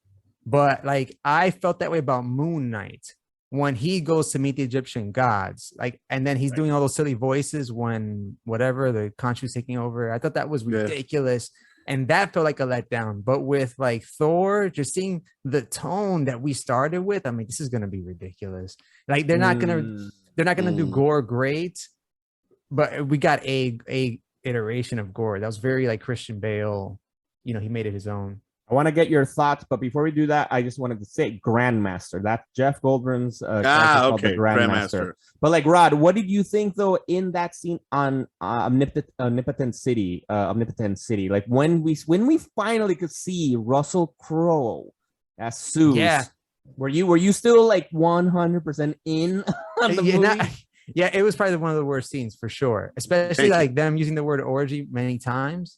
but like I felt that way about Moon Knight when he goes to meet the Egyptian gods, like, and then he's doing all those silly voices when whatever the Khonshu's taking over. I thought that was ridiculous, and that felt like a letdown. But with like Thor, just seeing the tone that we started with, I mean, this is gonna be ridiculous. Like they're not gonna do Gore great, but we got a iteration of Gore that was very like Christian Bale. You know, he made it his own. I want to get your thoughts, but before we do that, I just wanted to say Grandmaster. That's Jeff Goldblum's okay, Grandmaster. But like, Rod, what did you think though in that scene on Omnipotent City? Like when we finally could see Russell Crowe as Zeus. Yeah. Were you still like 100% in on the movie? Yeah, it was probably one of the worst scenes for sure. Especially like them using the word orgy many times.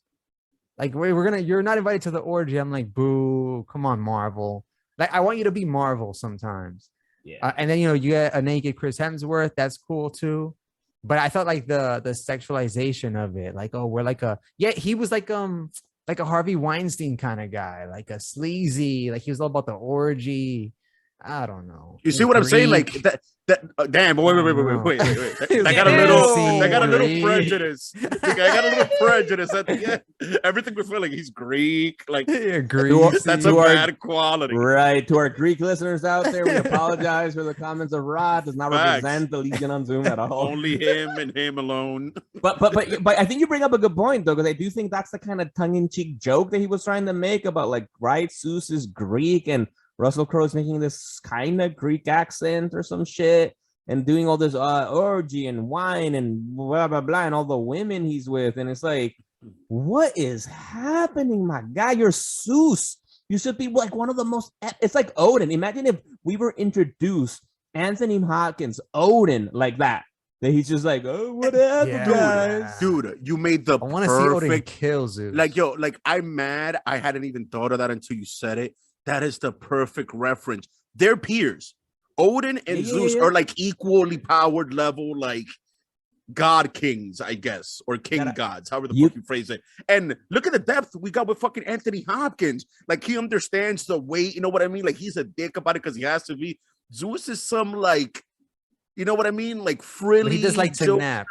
Like, you're not invited to the orgy. I'm like, boo, come on, Marvel. Like, I want you to be Marvel sometimes. Yeah. And then, you get a naked Chris Hemsworth. That's cool too. But I felt like the sexualization of it, like, oh, we're like he was like a Harvey Weinstein kind of guy, like a sleazy, like he was all about the orgy. I don't know. You see what I'm saying? Like that. Damn. Wait. I got a little prejudice. I got a little prejudice at the end. Everything we feel like he's Greek. Like Greek. That's a bad quality. Right. To our Greek listeners out there, we apologize for the comments of Rod. Does not represent the Legion on Zoom at all. Only him and him alone. But I think you bring up a good point though, because I do think that's the kind of tongue-in-cheek joke that he was trying to make about like, right, Zeus is Greek and Russell Crowe's making this kind of Greek accent or some shit and doing all this orgy and wine and blah, blah, blah, and all the women he's with. And it's like, what is happening, my guy? You're Zeus. You should be like one of the most... It's like Odin. Imagine if we were introduced Anthony Hopkins, Odin, like that. That he's just like, oh, whatever, guys. Dude, you made the I want to see Odin kill Zeus. Like, yo, like, I'm mad. I hadn't even thought of that until you said it. That is the perfect reference. They're peers. Odin and Zeus are like equally powered level, like god kings, I guess, or king gods, however the fuck you phrase it. And look at the depth we got with fucking Anthony Hopkins. Like he understands the weight, you know what I mean? Like he's a dick about it because he has to be. Zeus is some like, you know what I mean? Like frilly. He just likes to nap.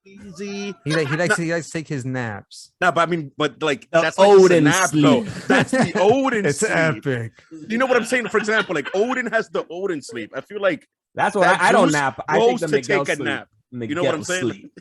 Sleazy. He likes to take his naps. No, but I mean, but like that's Odin nap though. That's the Odin. It's sleep. Epic. You know what I'm saying? For example, like Odin has the Odin sleep. I feel like that's what I don't nap. I goes take the to take a sleep. nap. Miguel You know what I'm saying? Sleep.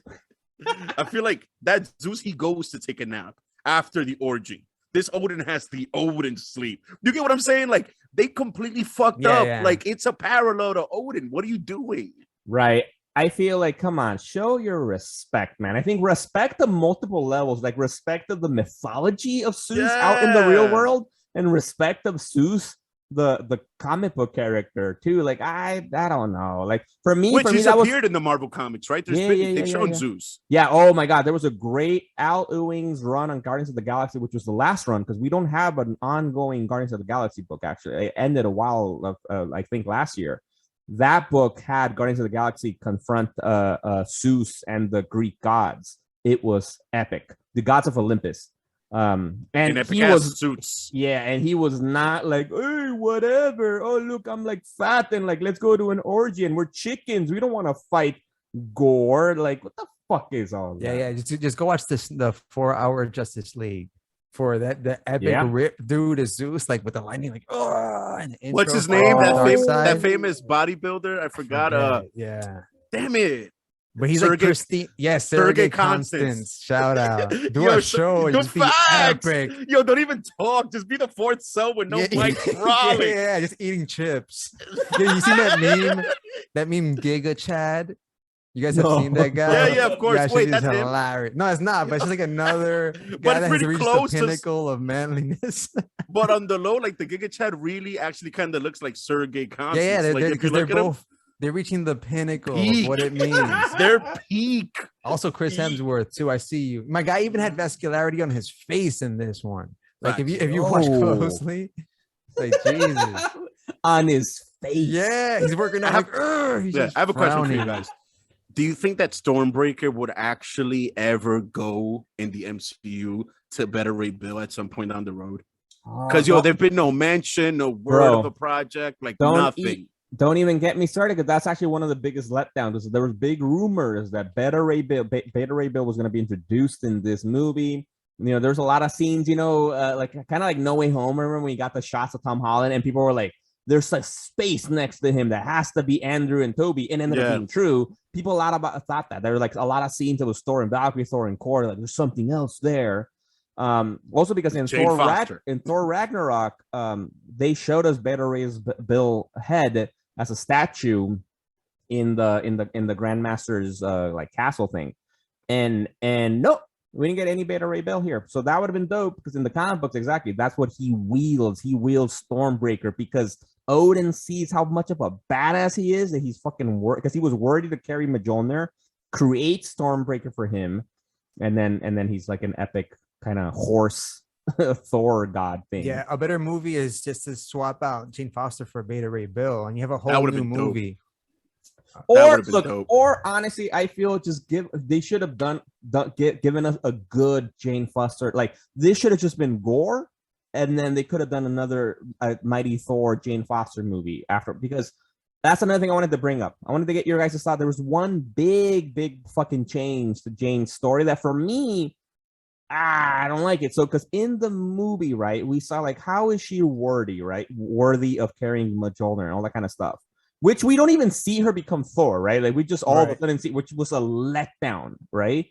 I feel like that Zeus, he goes to take a nap. after the orgy. This Odin has the Odin sleep. You get what I'm saying? Like, they completely fucked up. Yeah. Like, it's a parallel to Odin. What are you doing? Right. I feel like, come on, show your respect, man. I think respect the multiple levels, like respect of the mythology of Zeus out in the real world, and respect of Zeus, the comic book character too. Like I don't know. Like for me, he's that appeared in the Marvel comics, right? They've shown Zeus. Yeah. Oh my God, there was a great Al Ewing's run on Guardians of the Galaxy, which was the last run because we don't have an ongoing Guardians of the Galaxy book. Actually, it ended a while of I think last year. That book had Guardians of the Galaxy confront Zeus and the Greek gods. It was epic. The gods of Olympus. And he was suits. Yeah, and he was not like, hey, whatever. Oh, look, I'm like fat and like let's go to an orgy and we're chickens. We don't want to fight gore. Like, what the fuck is all that? Yeah. Just go watch the 4-hour Justice League. For the epic rip dude is Zeus, like with the lightning, like what's his name? That famous bodybuilder. I forgot. Yeah. Damn it. But he's like pristine. Yes, Sergey Constance. Shout out. Do a show and just be epic. Yo, don't even talk. Just be the fourth cell with no mic crawling. Yeah, just eating chips. You seen that meme? That meme, Giga Chad. You guys have seen that guy? Yeah, of course. Wait, that's hilarious. No, it's not, but it's just like another guy that has reached the pinnacle of manliness. But on the low, like the Giga Chad really actually kind of looks like Sergey Constance. Yeah, because they're both they're reaching the pinnacle of what it means. Their peak. Also, Chris Hemsworth too. I see you. My guy even had vascularity on his face in this one. Like if you watch closely, like Jesus on his face. Yeah, he's working out. I have a question for you guys. Do you think that Stormbreaker would actually ever go in the MCU to better Ray Bill at some point down the road? Because there've been no mention, no word of a project, like nothing. Don't even get me started, because that's actually one of the biggest letdowns. There was big rumors that Beta Ray Bill was going to be introduced in this movie. You know, there's a lot of scenes, like kind of like No Way Home. Remember when you got the shots of Tom Holland and people were like, there's a space next to him that has to be Andrew and Toby, and ended up being true. People thought that there were like a lot of scenes that was Thor and Valkyrie, Thor and Korg, like there's something else there. Also because in Thor Ragnarok, they showed us Beta Ray's Bill head as a statue in the Grandmaster's like castle thing, and nope. We didn't get any Beta Ray Bill here. So that would have been dope, because in the comic books, exactly, that's what he wields. He wields Stormbreaker because Odin sees how much of a badass he is, that he's fucking because he was worthy to carry Mjolnir, create Stormbreaker for him, and then he's like an epic kind of horse Thor god thing. Yeah, a better movie is just to swap out Jane Foster for Beta Ray Bill, and you have a whole new movie. Or honestly, I feel they should have given us a good Jane Foster. Like this should have just been Gore, and then they could have done another Mighty Thor Jane Foster movie after, because that's another thing I wanted to bring up. I wanted to get your guys' thought. There was one big fucking change to Jane's story that for me, I don't like it. So because in the movie, right, we saw like, how is she worthy of carrying Mjolnir and all that kind of stuff, which we don't even see her become Thor, right? Like we just all of a sudden see, which was a letdown, right?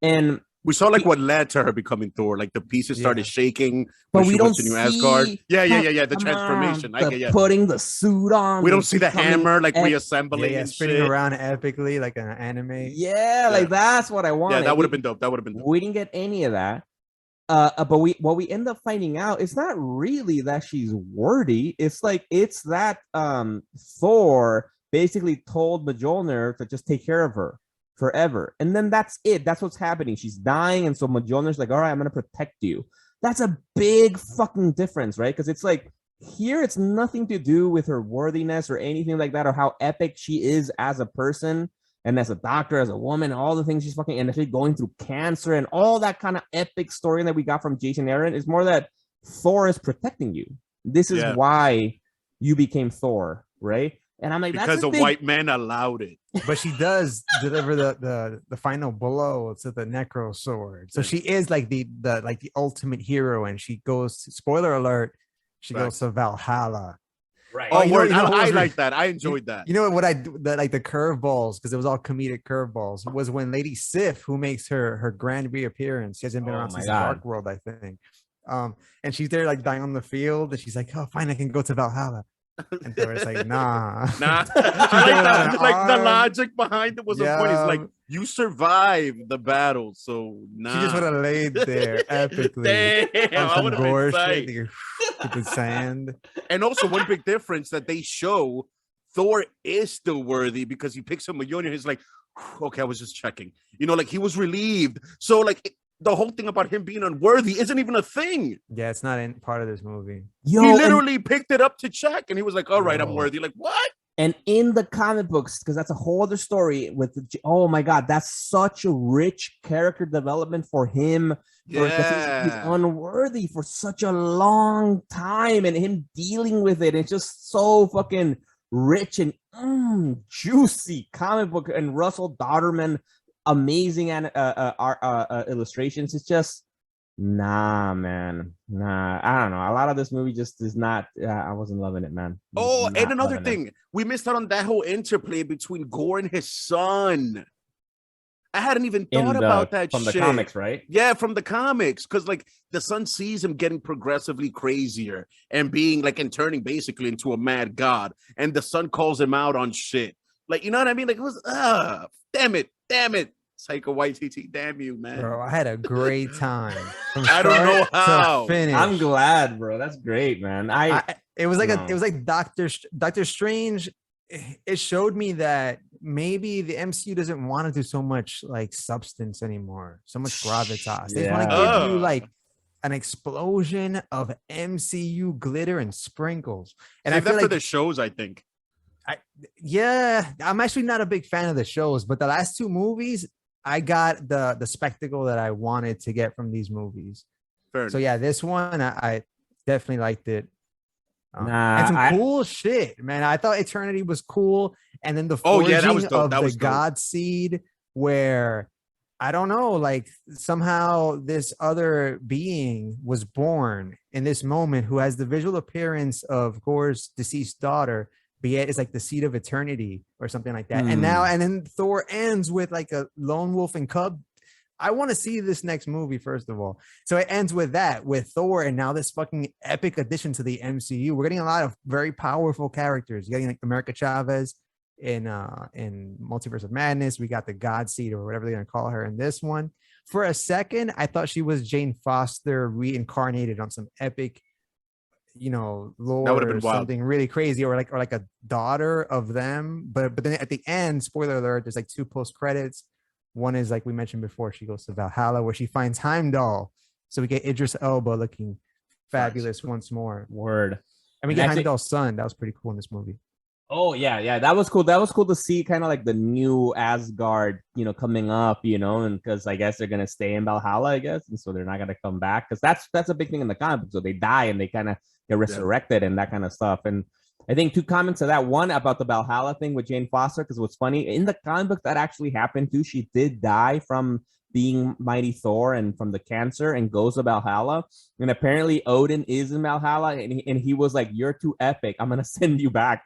And we saw like what led to her becoming Thor, like the pieces started shaking, but we don't see New Asgard. Yeah, the transformation. Putting the suit on. We don't see the hammer like reassembling and spinning around epically like an anime. Yeah, like that's what I wanted. Yeah, that would have been dope. We didn't get any of that. But what we end up finding out, it's not really that she's worthy. It's that Thor basically told Mjolnir to just take care of her forever, and then that's it. That's what's happening. She's dying, and so Mjolnir's like, all right, I'm gonna protect you. That's a big fucking difference, right? Because it's like here, it's nothing to do with her worthiness or anything like that, or how epic she is as a person. And as a doctor, as a woman, all the things she's fucking, and actually going through cancer and all that kind of epic story that we got from Jason Aaron is more that Thor is protecting you. This is why you became Thor, right? And I'm like, because the white man allowed it. But she does deliver the final blow to the Necro sword. So she is like the ultimate hero, and she goes. Spoiler alert: she goes to Valhalla. Right. Oh, you know- word. you know what I was like that. I enjoyed that. You know what I do? Like the curveballs, because it was all comedic curveballs. Was when Lady Sif, who makes her grand reappearance, she hasn't been Oh around my since God. Dark World, I think. And she's there like dying on the field, and she's like, "Oh, fine, I can go to Valhalla." And Thor's like, "Nah, Nah, She's I there like without that. an Like the arm. logic behind it was a point. It's like Yeah. you survived the battle, so She just would nah. have laid there epically Damn, on I some would have been gore tight. shit with the sand." And also one big difference that they show Thor is still worthy because he picks up Mjolnir. He's like, okay, I was just checking. You know, like he was relieved. So like the whole thing about him being unworthy isn't even a thing. Yeah, it's not in part of this movie. Yo, He and- literally picked it up to check, and he was like, all right, I'm Yo. worthy. Like, what? And in the comic books, because that's a whole other story with oh my God, that's such a rich character development for him. Because he's unworthy for such a long time, and him dealing with it. It's just so fucking rich and juicy comic book. And Russell Dodderman, amazing and illustrations. It's just nah, man. Nah, I don't know. A lot of this movie just is not. I wasn't loving it, man. Oh, Not and another loving it. thing, we missed out on that whole interplay between Gore and his son. I hadn't even thought about that from shit. the comics, right? Yeah, from the comics, because like the son sees him getting progressively crazier and being like and turning basically into a mad god, and the son calls him out on shit. Like, you know what I mean? Like it was damn it, Psycho Waititi, damn you, man. Bro, I had a great time. From I don't know start to how. finish. I'm glad, bro. That's great, man. It was like No. it was like Doctor Strange. It showed me that maybe the MCU doesn't want to do so much like substance anymore, so much gravitas. They want to Yeah. give you like an explosion of MCU glitter and sprinkles. And Save I feel that for like the shows, I think. yeah, I'm actually not a big fan of the shows, but the last two movies, I got the spectacle that I wanted to get from these movies. Fair So enough. yeah, this one I definitely liked it. Nah, and some cool shit, man. I thought Eternity was cool, and then the Oh, forging yeah, that was dope. of That the was dope. God Seed, where I don't know, like somehow this other being was born in this moment who has the visual appearance of Gore's deceased daughter, but yet it's like the seed of eternity or something like that. And then Thor ends with like a lone wolf and cub. I want to see this next movie, first of all. So it ends with that, with Thor, and now this fucking epic addition to the MCU. We're getting a lot of very powerful characters. You're getting like America Chavez in Multiverse of Madness. We got the God Seed or whatever they're gonna call her in this one. For a second, I thought she was Jane Foster reincarnated on some epic, lore That would've been or wild. something really crazy, or like a daughter of them. But then at the end, spoiler alert, there's like two post credits. One is like we mentioned before, she goes to Valhalla where she finds Heimdall. So we get Idris Elba looking fabulous once more. Word. And we And get actually- Heimdall's son. That was pretty cool in this movie. Oh yeah, that was cool. That was cool to see kind of like the new Asgard, coming up, and because I guess they're gonna stay in Valhalla, I guess, and so they're not gonna come back because that's a big thing in the comic book. So they die and they kind of get resurrected and that kind of stuff. And I think two comments to that. One about the Valhalla thing with Jane Foster, because what's funny in the comic book that actually happened too. She did die from being Mighty Thor and from the cancer and goes to Valhalla. And apparently Odin is in Valhalla and he was like, "You're too epic. I'm gonna send you back."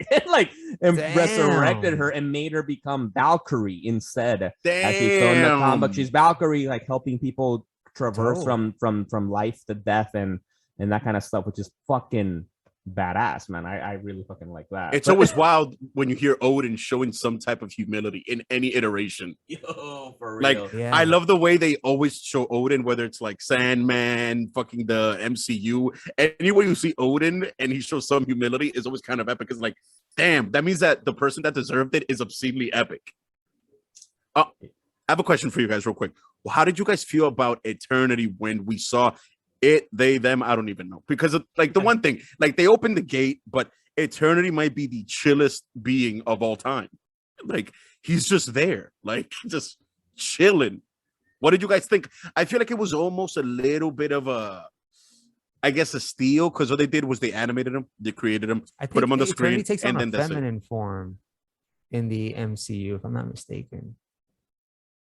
and resurrected her and made her become Valkyrie instead. Actually, so in the comic book, she's Valkyrie, like helping people traverse from life to death and that kind of stuff, which is fucking badass, man. I really fucking like that. It's always wild when you hear Odin showing some type of humility in any iteration. Yo, for real. Like, Yeah. I love the way they always show Odin, whether it's like Sandman, fucking the MCU. Anywhere you see Odin and he shows some humility is always kind of epic. It's like, damn, that means that the person that deserved it is obscenely epic. I have a question for you guys real quick. Well, how did you guys feel about Eternity when we saw it, they, them? I don't even know. Because like the one thing, like they opened the gate, but Eternity might be the chillest being of all time. Like he's just there, like just chilling. What did you guys think? I feel like it was almost a little bit of a, I guess, a steal, because what they did was they animated him, they created him, I think put him on the Eternity screen, takes and on then a that's it. feminine form in the MCU, if I'm not mistaken.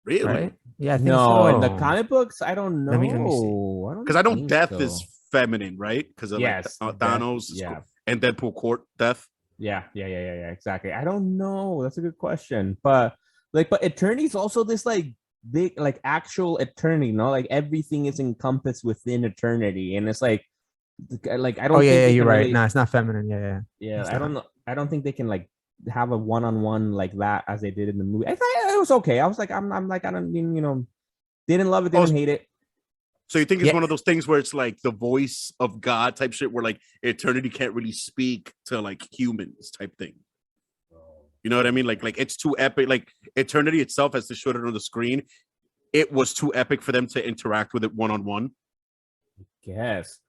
Really? Right? Yeah, I think No, so. in the comic books, I don't know. Let me see. Because I know think Death so. is feminine, right? Because of Yes, like Death, Thanos, yeah. and Deadpool Court Death. Yeah. Exactly. I don't know. That's a good question. But eternity is also this like big, like actual eternity, no? Like everything is encompassed within eternity, and it's like I don't. Oh think yeah, they you're can right. really, No, it's not feminine. Yeah. yeah. It's I don't not. know. I don't think they can like have a one-on-one like that as they did in the movie. I thought it was okay. I was like, I'm like, I don't, didn't love it, Oh, didn't hate it. so you think it's Yeah. one of those things where it's like the voice of God type shit, where like eternity can't really speak to like humans type thing. You know what I mean? Like it's too epic. Like eternity itself, as they showed it on the screen, it was too epic for them to interact with it one on one. Yes.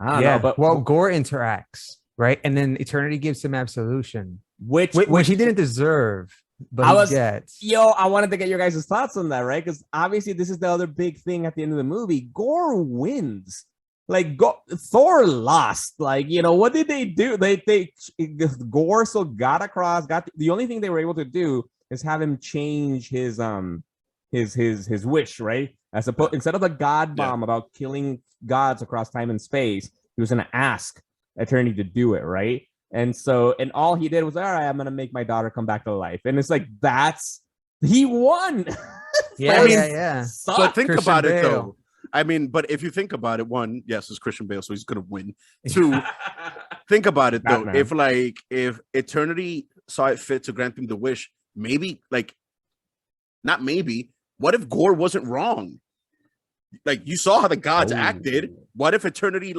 I don't know, Yeah. but Well, Gore interacts, right? And then Eternity gives him absolution, which which he didn't deserve, but I he was- gets. I wanted to get your guys' thoughts on that, right? Because obviously this is the other big thing at the end of the movie. Gore wins. Like Thor lost. Like, what did they do? They Gore so got across, the only thing they were able to do is have him change his wish, right? As opposed instead of the god bomb about killing gods across time and space, he was gonna ask Eternity to do it, right? And all he did was, all right, I'm gonna make my daughter come back to life. And it's like he won. Yeah. But think Christian about it Bale. though. I mean, but if you think about it, one, yes, it's Christian Bale, so he's gonna win. Two, think about it though. Batman. If Eternity saw it fit to grant him the wish, maybe not maybe. What if Gore wasn't wrong? Like you saw how the gods acted. What if Eternity,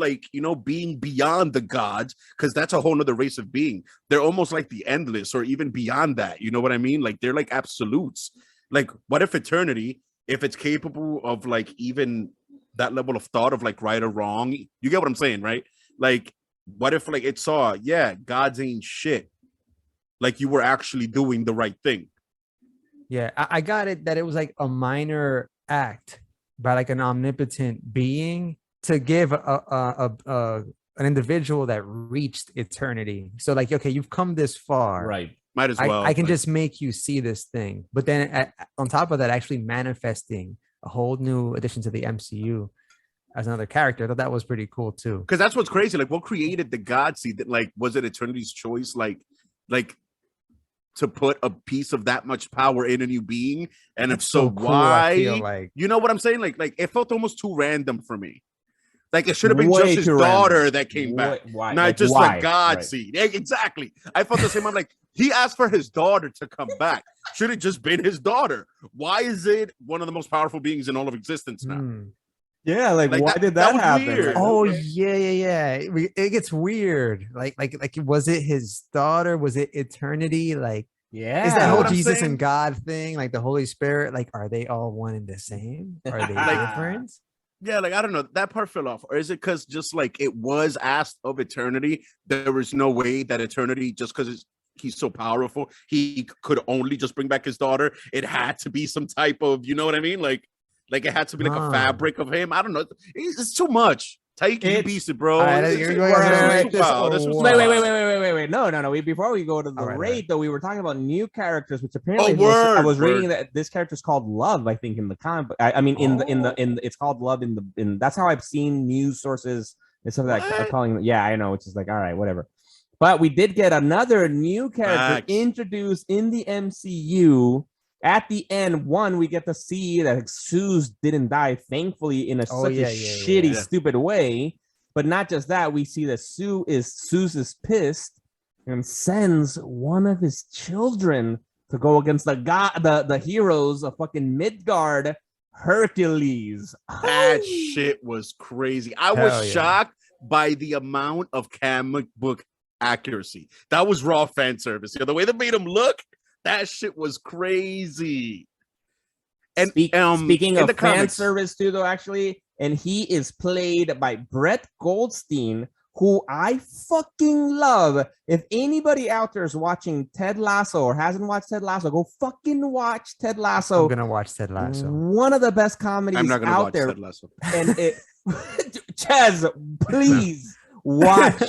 being beyond the gods, because that's a whole nother race of being. They're almost like the endless, or even beyond that. You know what I mean? Like they're like absolutes. Like what if Eternity, if it's capable of like even that level of thought of like right or wrong, you get what I'm saying, right? Like what if like it saw, yeah, gods ain't shit. Like you were actually doing the right thing. Yeah, I got it that it was like a minor act by like an omnipotent being to give an individual that reached eternity. So like, okay, you've come this far, right? Might as well. I can just make you see this thing, but then on top of that, actually manifesting a whole new addition to the MCU as another character. I thought that was pretty cool too. Because that's what's crazy. Like, what created the God Seed? That like was it Eternity's choice? Like to put a piece of that much power in a new being, and if so, cool, why? I feel like. You know what I'm saying? Like it felt almost too random for me. Like it should have been Way just his too daughter random. that came back, Why? not Like, just why? the God Right. Seed. Yeah, exactly. I felt the same. I'm like, he asked for his daughter to come back. Should have just been his daughter. Why is it one of the most powerful beings in all of existence now? Yeah, like why did that that was happen? weird. Like, Oh okay. yeah. It gets weird. Like was it his daughter? Was it eternity? Like Yeah. is that You know whole what I'm Jesus saying? and God thing, like the Holy Spirit? Like, are they all one and the same? Are they different? Yeah, like I don't know, that part fell off. Or is it because just like it was asked of Eternity, there was no way that Eternity, just because he's so powerful, he could only just bring back his daughter. It had to be some type of, you know what I mean? Like it had to be like a fabric of him. I don't know. It's too much. Taiki, you beast it, bro. Wait. No. Before we go to the rate, though, we were talking about new characters, which apparently I was reading that this character is called Love. I think in the comic. I mean, in the it's called Love in that's how I've seen news sources and stuff like that calling. Yeah, I know. It's just like, all right, whatever. But we did get another new character introduced in the MCU. At the end, we get to see that Zeus didn't die, thankfully, in such a shitty, stupid way. But not just that, we see that Zeus is pissed and sends one of his children to go against the heroes of fucking Midgard, Hercules. That shit was crazy. I was shocked by the amount of comic book accuracy. That was raw fan service. The way they made him look, that shit was crazy. And speaking of fan service too, though, actually, and he is played by Brett Goldstein, who I fucking love. If anybody out there is watching Ted Lasso or hasn't watched Ted Lasso, go fucking watch Ted Lasso. I'm gonna watch Ted Lasso. One of the best comedies I'm not gonna out watch there. Ted Lasso. And Chaz, please watch.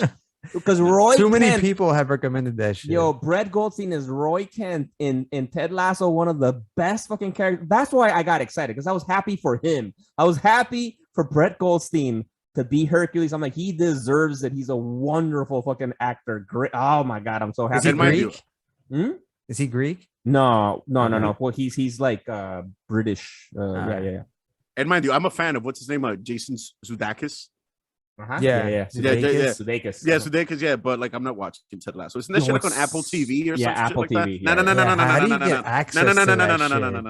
Because Too many people have recommended that shit. Yo, Brett Goldstein is Roy Kent in Ted Lasso, one of the best fucking characters. That's why I got excited, because I was happy for him. I was happy for Brett Goldstein to be Hercules. I'm like, he deserves it. He's a wonderful fucking actor. Great. Oh my god, I'm so happy. Is he Greek? Hmm? Is he Greek? No. Well, he's like British. Yeah. And mind you, I'm a fan of what's his name, Jason Sudeikis. Yeah. Sudeikis. Yeah, Sudeikis. Yeah, but like I'm not watching Ted Lasso. Isn't that shit like on Apple TV or something? Apple shit like TV. That?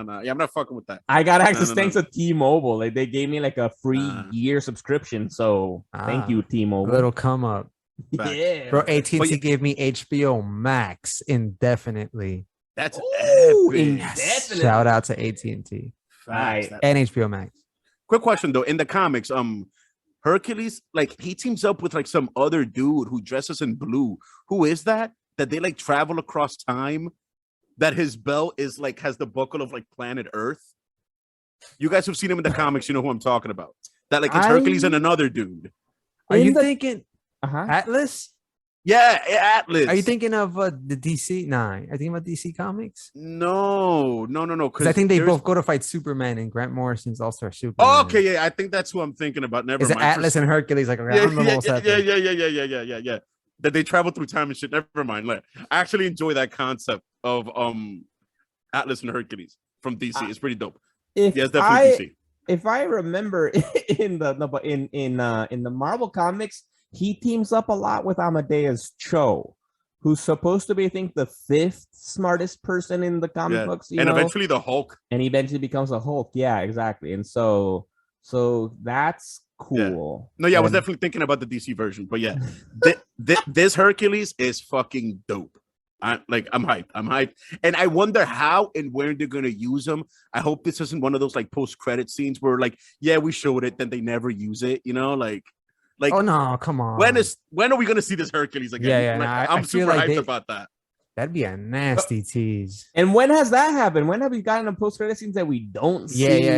No. Yeah, I'm not fucking with that. I got access thanks to T-Mobile. Like they gave me like a free year subscription. So thank you, T-Mobile. Little come up. Yeah, bro. AT&T gave me HBO Max indefinitely. That's indefinitely. Shout out to AT&T Right. and HBO Max. Quick question though, in the comics, Hercules, like he teams up with like some other dude who dresses in blue. Who is that? That they like travel across time. That his belt is like has the buckle of like planet Earth. You guys who've seen him in the comics, you know who I'm talking about. That like it's Hercules and another dude. Are you thinking Uh-huh. Atlas? Yeah, Atlas. Are you thinking of the DC? Nah, are you thinking about DC Comics? No. Because I think they both go to fight Superman and Grant Morrison's All-Star Superman. Oh, okay, yeah, I think that's who I'm thinking about. Never Is mind. it Atlas and Hercules like around the whole set? Yeah. That they travel through time and shit. Never mind. Like, I actually enjoy that concept of Atlas and Hercules from DC. It's pretty dope. It's definitely DC. If I remember in the Marvel comics, he teams up a lot with Amadeus Cho, who's supposed to be, I think, the 5th smartest person in the comic books. And eventually the Hulk. And he eventually becomes a Hulk. Yeah, exactly. And so that's cool. Yeah. No, I was definitely thinking about the DC version, but yeah, this Hercules is fucking dope. I'm hyped. And I wonder how and where they're going to use him. I hope this isn't one of those like post-credit scenes where like, yeah, we showed it, then they never use it, you know, like, oh no, come on. When are we gonna see this Hercules again? I'm super hyped about that. That'd be a nasty tease. And when has that happened? When have we gotten a post-credit scenes that we don't see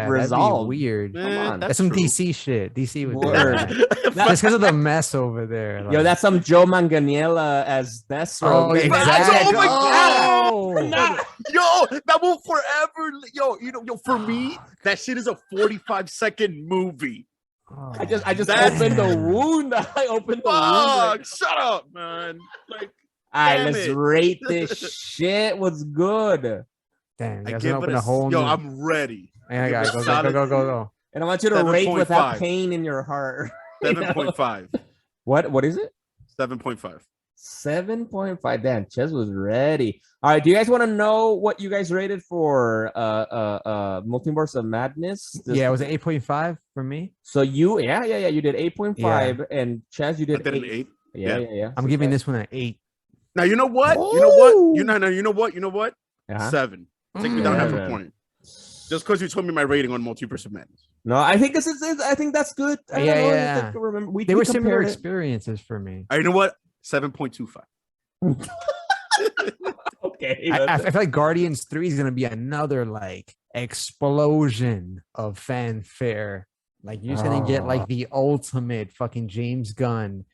resolved? That'd be weird. Come on. That's some DC shit. DC would do that. Just because of the mess over there. Like. Yo, that's some Joe Manganiello as Deathstroke. Oh, exactly. Yo, that will forever. Yo, for me, that shit is a 45-second movie. Oh, I just opened the wound. I opened the wound. Shut up, man. Like, all right, let's rate this shit. What's good? Damn, you guys open a whole new... I'm ready. Yeah, guys, go. And I want you to rate without pain in your heart. 7.5. What is it? 7.5. 7.5. Damn, Ches was ready. All right, do you guys want to know what you guys rated for Multiverse of Madness? Yeah, it was an 8.5 for me. So you did 8.5 and Ches, you did an 8. Yeah. I'm giving this one an 8. Now you know what? You know what? Uh-huh. 7. Take me down half a point. Just because you told me my rating on Multiverse of Madness. No, I think I think that's good. Yeah. They were similar it. experiences for me. You know what? 7.25. Okay. I feel like Guardians 3 is gonna be another like explosion of fanfare. Like you're just gonna get like the ultimate fucking James Gunn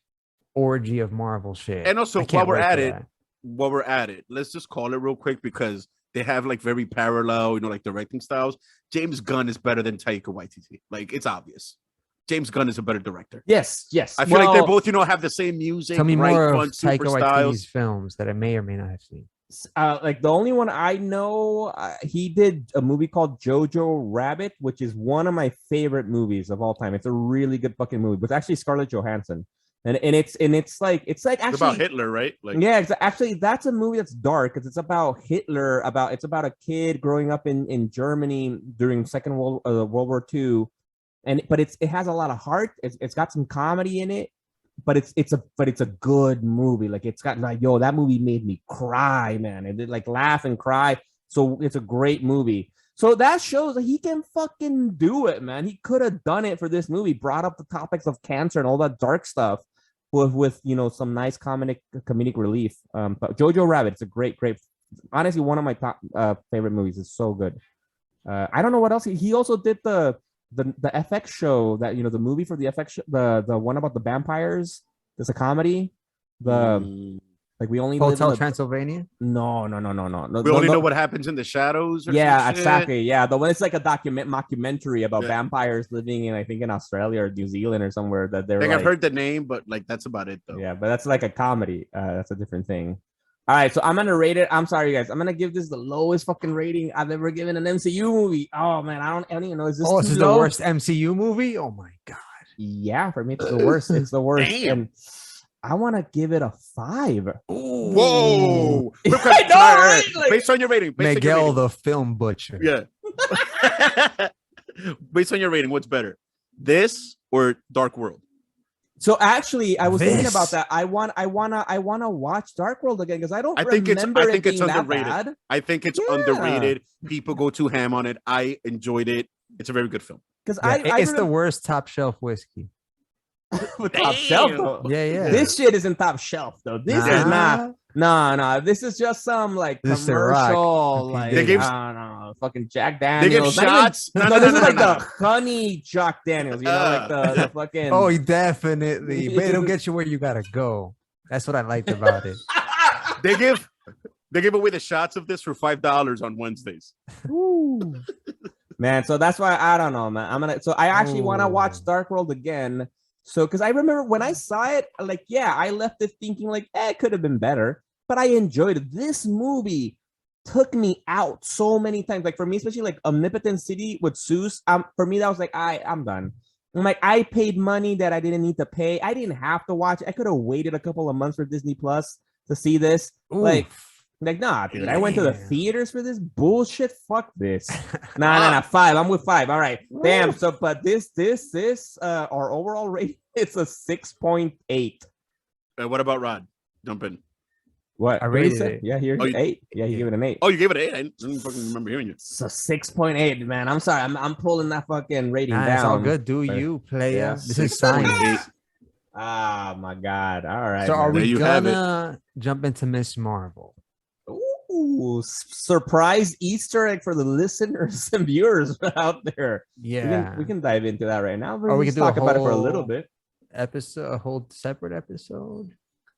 orgy of Marvel shit. And also while we're at it, let's just call it real quick because they have like very parallel, like directing styles. James Gunn is better than Taika Waititi. Like it's obvious. James Gunn is a better director. Yes. I feel like they're both, have the same music. Tell me more of Taika Waititi's films that I may or may not have seen. Like the only one I know, he did a movie called Jojo Rabbit, which is one of my favorite movies of all time. It's a really good fucking movie. It's actually Scarlett Johansson, and it's like actually it's about Hitler, right? Like actually that's a movie that's dark because it's about Hitler. It's about a kid growing up in Germany during Second World War II. But it has a lot of heart. It's got some comedy in it, but it's a good movie. Like it's got like that movie made me cry, man. It did like laugh and cry. So it's a great movie. So that shows that he can fucking do it, man. He could have done it for this movie. Brought up the topics of cancer and all that dark stuff with some nice comedic relief. But Jojo Rabbit, it's a great. Honestly, one of my top favorite movies. It's so good. I don't know what else he also did the FX show that the movie for the FX show, the one about the vampires. There's a comedy. Like we only live Hotel in Transylvania. No. We only know what happens in the shadows. Or Yeah, some shit. exactly. Yeah, the one it's like a mockumentary about vampires living in, I think, in Australia or New Zealand or somewhere that they're Like, like, I've heard the name, but like that's about it though. yeah, but that's like a comedy. That's a different thing. All right, so I'm gonna rate it. I'm sorry, guys. I'm gonna give this the lowest fucking rating I've ever given an MCU movie. Oh man, I don't even know. Is this Oh, too this is low? the worst MCU movie. Oh my god. Yeah, for me it's the worst. It's the worst. Damn. And I want to give it a 5. Whoa! I know, right? Like, Based on your rating, Miguel the film butcher. Yeah. Based on your rating, what's better, this or Dark World? so actually, I was thinking about that. I wanna watch Dark World again because I think it's underrated. Bad. I think it's Yeah. underrated. People go too ham on it. I enjoyed it. It's a very good film. Because It's the worst top shelf whiskey. top shelf though. Yeah. This shit isn't top shelf though. This is not. No. This is just some like This is commercial, Ciroc. like They give- I don't know, fucking Jack They give Daniels. shots. No, this is like the honey Jack Daniels. You know, like the fucking. Oh, definitely. But it'll get you where you gotta go. That's what I liked about it. They give away the shots of this for $5 on Wednesdays. Ooh. Man, so that's why I don't know, man. So I actually want to watch Oh. Dark World again. So because I remember when I saw it, like, yeah, I left it thinking like, it could have been better, but I enjoyed it. This movie took me out so many times. Like for me, especially like Omnipotent City with Seuss. For me, that was like, I'm done. I'm like, I paid money that I didn't need to pay. I didn't have to watch it. I could have waited a couple of months for Disney Plus to see this. Like, nah, dude. I went to the theaters for this bullshit. Fuck this. Nah. 5. I'm with 5. All right. Damn. So, but this, our overall rating, it's a 6.8. What about Rod? Jump in. What? I What did he rated say? it. Yeah, here. Oh, you- 8. Yeah, he gave it an 8. Oh, you gave it an 8. I didn't fucking remember hearing you. So 6.8, man. I'm sorry. I'm pulling that fucking rating Nah, down. it's all good. Do you, player? Yeah, This is science. 6.8. Ah, my God. All right. So are man. There we you have it. gonna jump into Miss Marvel? Ooh, surprise Easter egg for the listeners and viewers out there. Yeah. We can dive into that right now. Or we Let's can do talk about it for a little whole bit. a whole separate episode.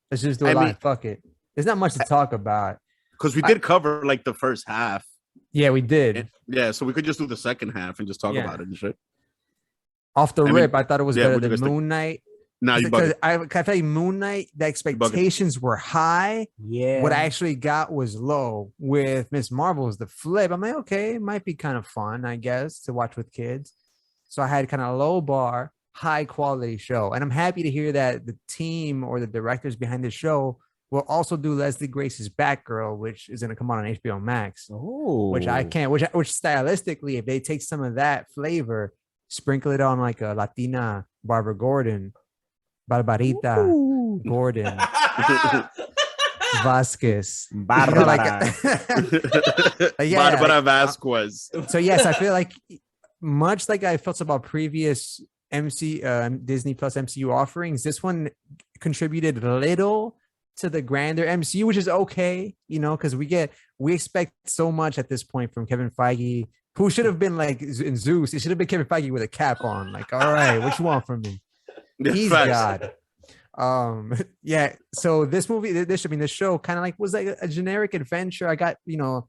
Let's just do I a lot. mean- Fuck it. There's not much to talk about. Because we did cover like the first half. Yeah, we did. Yeah, so we could just do the second half and just talk Yeah. about it and shit. Off the I mean, rip, I thought it was yeah, better what do you than guys think? Moon Knight. Nah, you Because bugging. I feel like Moon Knight, the expectations were high. Yeah. What I actually got was low. With Miss Marvel is the flip. I'm like, okay, it might be kind of fun, I guess, to watch with kids. So I had kind of low bar, high quality show. And I'm happy to hear that the team or the directors behind the show will also do Leslie Grace's Batgirl, which is going to come out on HBO Max. Oh, Which I can't, which stylistically, if they take some of that flavor, sprinkle it on like a Latina Barbara Gordon, Barbarita Ooh. Gordon Vasquez. Barbara. Yeah, Barbara Vasquez. So yes, I feel like much like I felt about previous Disney Plus MCU offerings, this one contributed little to the grander MCU, which is okay, you know, because we expect so much at this point from Kevin Feige, who should have been like in Zeus. It should have been Kevin Feige with a cap on. Like, all right, what you want from me? Yeah, He's facts. God. Yeah. So this movie, this show kind of like was like a generic adventure. I got, you know,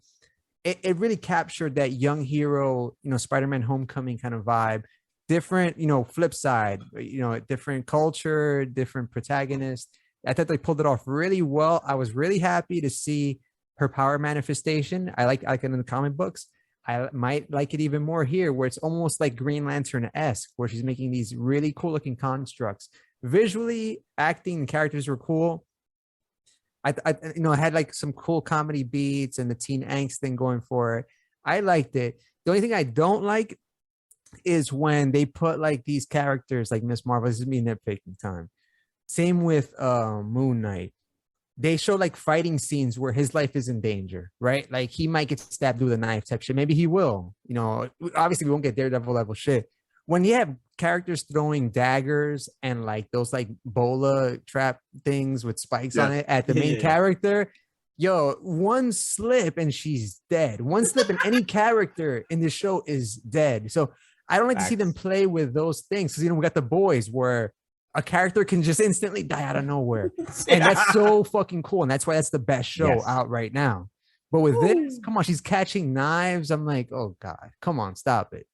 it really captured that young hero, you know, Spider-Man Homecoming kind of vibe. Different, you know, flip side, you know, different culture, different protagonist. I thought they pulled it off really well. I was really happy to see her power manifestation. I like it in the comic books. I might like it even more here, where it's almost like Green Lantern-esque, where she's making these really cool looking constructs. Visually, acting, and characters were cool. I you know, it had like some cool comedy beats and the teen angst thing going for it. I liked it. The only thing I don't like is when they put like these characters like Miss Marvel. This is me nitpicking time. Same with Moon Knight. They show like fighting scenes where his life is in danger, right? Like he might get stabbed with a knife type shit. Maybe he will. You know, obviously we won't get Daredevil level shit. When you have characters throwing daggers and like those like bola trap things with spikes on it at the main character, yo, one slip and she's dead. One slip and any character in the show is dead. So I don't like to see them play with those things. Because, you know, we got The Boys where a character can just instantly die out of nowhere. And that's so fucking cool. And that's why that's the best show out right now. But with this, come on, she's catching knives. I'm like, oh God, come on, stop it.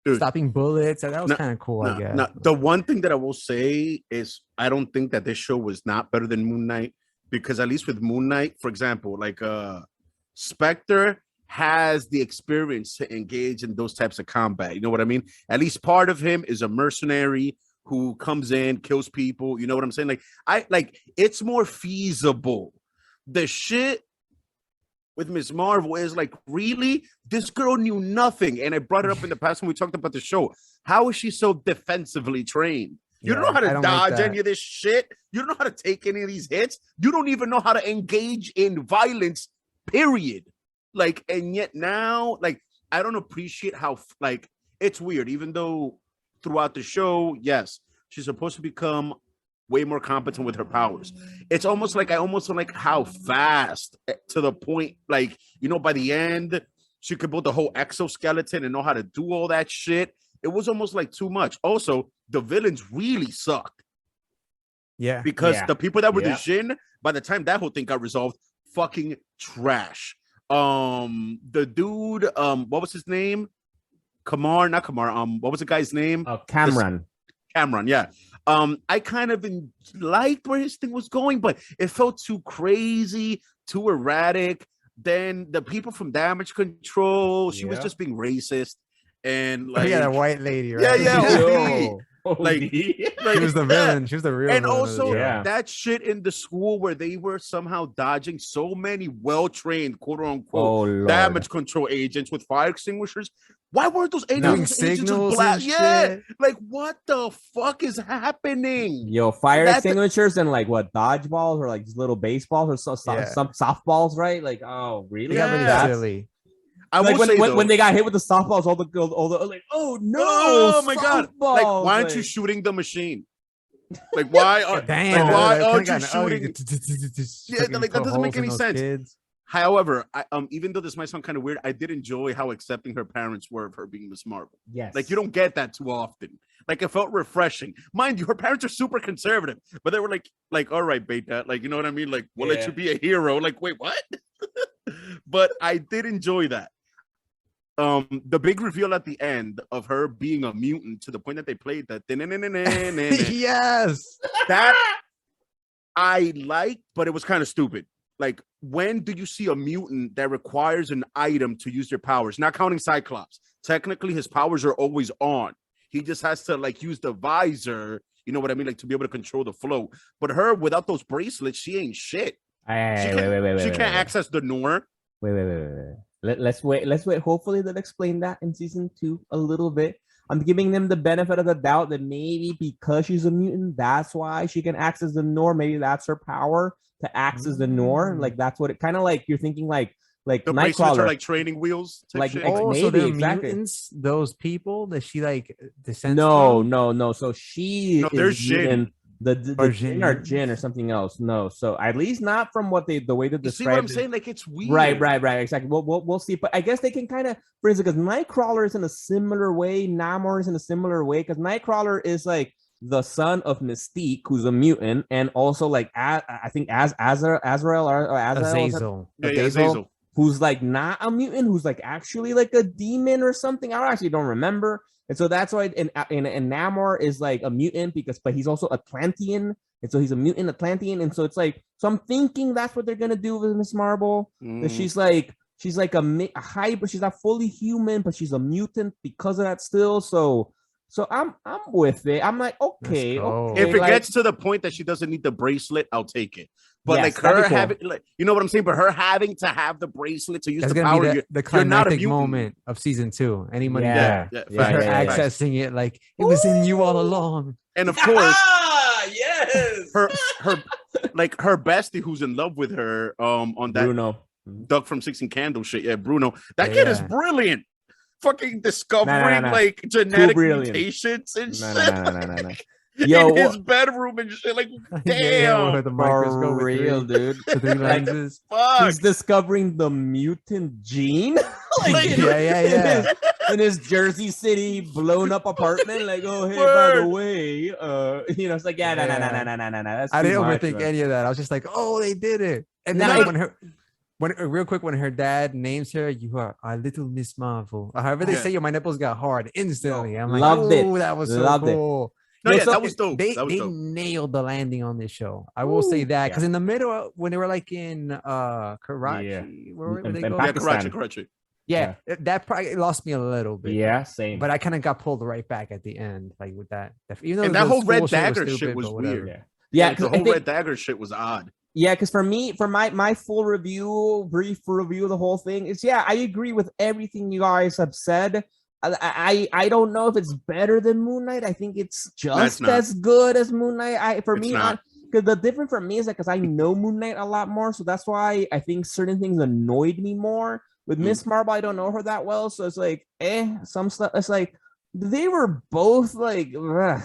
Dude, stopping bullets. That was kind of cool, I guess. The one thing that I will say is I don't think that this show was not better than Moon Knight, because at least with Moon Knight, for example, like Spectre has the experience to engage in those types of combat. You know what I mean? At least part of him is a mercenary who comes in, kills people. You know what I'm saying? Like it's more feasible. The shit with Ms. Marvel is like, really? This girl knew nothing. And I brought it up in the past when we talked about the show. How is she so defensively trained? You don't know how to dodge any of this shit. You don't know how to take any of these hits. You don't even know how to engage in violence, period. Like, and yet now, like, I don't appreciate how, like, it's weird. Even though throughout the show, yes, she's supposed to become way more competent with her powers. It's almost like I almost like how fast, to the point, like, you know, by the end, she could build the whole exoskeleton and know how to do all that shit. It was almost like too much. Also, the villains really sucked. Yeah. Because the people that were the Jinn, by the time that whole thing got resolved, fucking trash. The dude, what was his name? Not Kamar. What was the guy's name? Cameron. Cameron, yeah. I kind of liked where his thing was going, but it felt too crazy, too erratic. Then the people from Damage Control, she was just being racist. And like, that white lady, right? Yeah. Like she was the villain. She was the real and villain. Also that shit in the school where they were somehow dodging so many well-trained quote-unquote damage control agents with fire extinguishers. Why weren't those agents signals black? Yeah, like what the fuck is happening? Yo, fire extinguishers and like what, dodgeballs or like little baseballs or some softballs, right? Like, oh really? They got really silly. I like when they got hit with the softballs, all the like, oh no, oh my god! Like, why aren't you shooting the machine? Like, why? Why aren't you shooting? Like that doesn't make any sense. Kids. However, even though this might sound kind of weird, I did enjoy how accepting her parents were of her being Miss Marvel. Yes, like you don't get that too often. Like it felt refreshing. Mind you, her parents are super conservative, but they were like, all right, beta, like you know what I mean? Like, we'll let you be a hero. Like, wait, what? But I did enjoy that. The big reveal at the end of her being a mutant to the point that they played that yes, that I liked, but it was kind of stupid. Like, when do you see a mutant that requires an item to use their powers? Not counting Cyclops. Technically, his powers are always on. He just has to like use the visor, you know what I mean, like to be able to control the flow. But her, without those bracelets, she ain't shit. She can't access the Noor. Wait. Let's wait. Hopefully they'll explain that in season 2 a little bit. I'm giving them the benefit of the doubt that maybe because she's a mutant, that's why she can access the Noor. Maybe that's her power to access the Noor. Like that's what it kind of like. You're thinking like the Nightcrawler, are like training wheels. Like maybe so mutants. Those people that she like descends. No. So she there's Jinn. The Jinn or Jinn or something else. No, so at least not from what the way that describe. See what I'm saying? Like it's weird. Right. Exactly. We'll see. But I guess they can kind of, for instance, because Nightcrawler is in a similar way. Namor is in a similar way because Nightcrawler is like the son of Mystique, who's a mutant, and also like I think Azrael or Azazel, who's like not a mutant, who's like actually like a demon or something. I actually don't remember. And so that's why and Namor is like a mutant but he's also Atlantean. And so he's a mutant Atlantean. And so it's like, so I'm thinking that's what they're going to do with Miss Marvel. That she's like a hybrid. She's not fully human, but she's a mutant because of that still. So I'm with it. I'm like, okay. If it gets to the point that she doesn't need the bracelet, I'll take it. But like her having, like, you know what I'm saying? But her having to have the bracelet to use the power, the climactic moment of season 2. Anybody? Yeah. Her accessing it like it was in you all along. And of course, yes, her like her bestie who's in love with her on that Bruno Doug from 16 Candles shit. Yeah, Bruno. That kid is brilliant. Fucking discovering like genetic mutations and shit. No. Yo, in his bedroom and shit, like damn, with the microscope, real dude. The 3 lenses. He's discovering the mutant gene. Yeah. in his Jersey City blown up apartment. Like, oh, hey, by the way, it's like, yeah, no. That's I didn't too much, overthink man. any of that. I was just like, oh, they did it. And No, then when real quick, when her dad names her, you are a little Miss Marvel. However they say, my nipples got hard instantly. I'm like, loved it. That was so Loved it. cool. No, Yeah, yeah, so that was dope. They That was dope. nailed the landing on this show. I will say that because in the middle, when they were like in Karachi, where were they In go? Yeah, Pakistan. Karachi. Yeah, that probably lost me a little bit. Yeah, same. But I kind of got pulled right back at the end, like with that. Even though And that the whole Red school Dagger stupid, shit was but whatever. weird. Yeah, the whole Red Dagger shit was odd. Yeah, because for my full brief review of the whole thing is, I agree with everything you guys have said. I don't know if it's better than Moon Knight. I think it's just as good as Moon Knight. Because the difference for me is that because I know Moon Knight a lot more, so that's why I think certain things annoyed me more. With Miss Marvel, I don't know her that well, so it's like, some stuff. It's like they were both like, all right,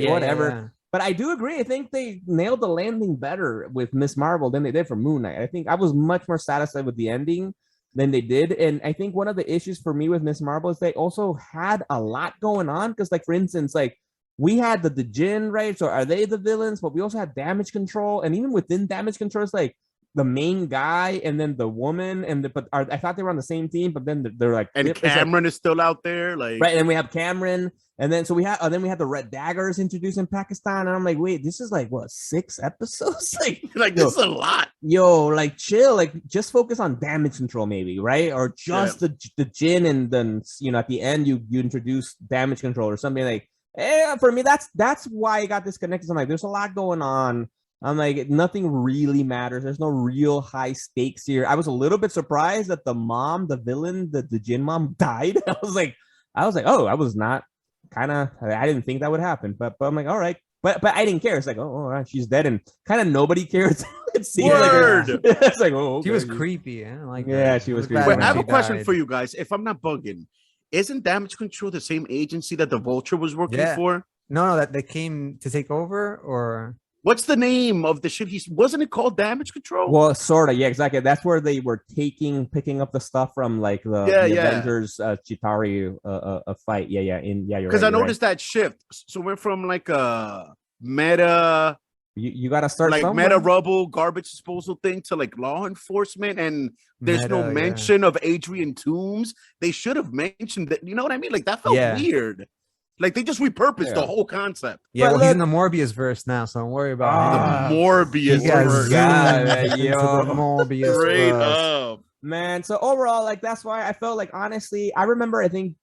whatever. Yeah. But I do agree. I think they nailed the landing better with Miss Marvel than they did for Moon Knight. I think I was much more satisfied with the ending than they did. And I think one of the issues for me with Miss Marvel is they also had a lot going on. Because, like, for instance, like, we had the Jinn, right? So are they the villains? But we also had Damage Control. And even within Damage Control, it's like the main guy and then the woman. I thought they were on the same team, but then they're like... And Cameron is still out there. Like, right, and we have Cameron... And then we had the Red Daggers introduced in Pakistan, and I'm like, wait, this is like what, 6 episodes? like this is a lot. Yo, like chill, like just focus on Damage Control maybe, right? Or just the Jinn, and then at the end you introduce Damage Control or something like. For me, that's why I got disconnected. I'm like, there's a lot going on. I'm like, nothing really matters. There's no real high stakes here. I was a little bit surprised that the mom, the villain, the Jinn mom died. I was like, oh, I was not. I didn't think that would happen, but I'm like, all right, but I didn't care. It's like, oh, all right, she's dead, and kind of nobody cares. It seems Word. Like it's like, oh, okay. She was creepy. She was creepy. Wait, I have a question for you guys. If I'm not bugging, isn't Damage Control the same agency that the Vulture was working for? No, that they came to take over, or what's the name of the shit? Wasn't it called Damage Control? Well, sort of, yeah, exactly. That's where they were picking up the stuff from, like the Avengers Chitauri fight. Yeah. Because I noticed that shift. So we're from like a meta. You got to start like somewhere. meta rubble garbage disposal thing to like law enforcement, and there's no mention of Adrian Toomes. They should have mentioned that. You know what I mean? Like that felt weird. Like they just repurposed the whole concept. Yeah, well, he's in the Morbius verse now, so don't worry about the Morbius verse. The Morbius straight up, man. So overall, like that's why I felt like, honestly, I remember. I think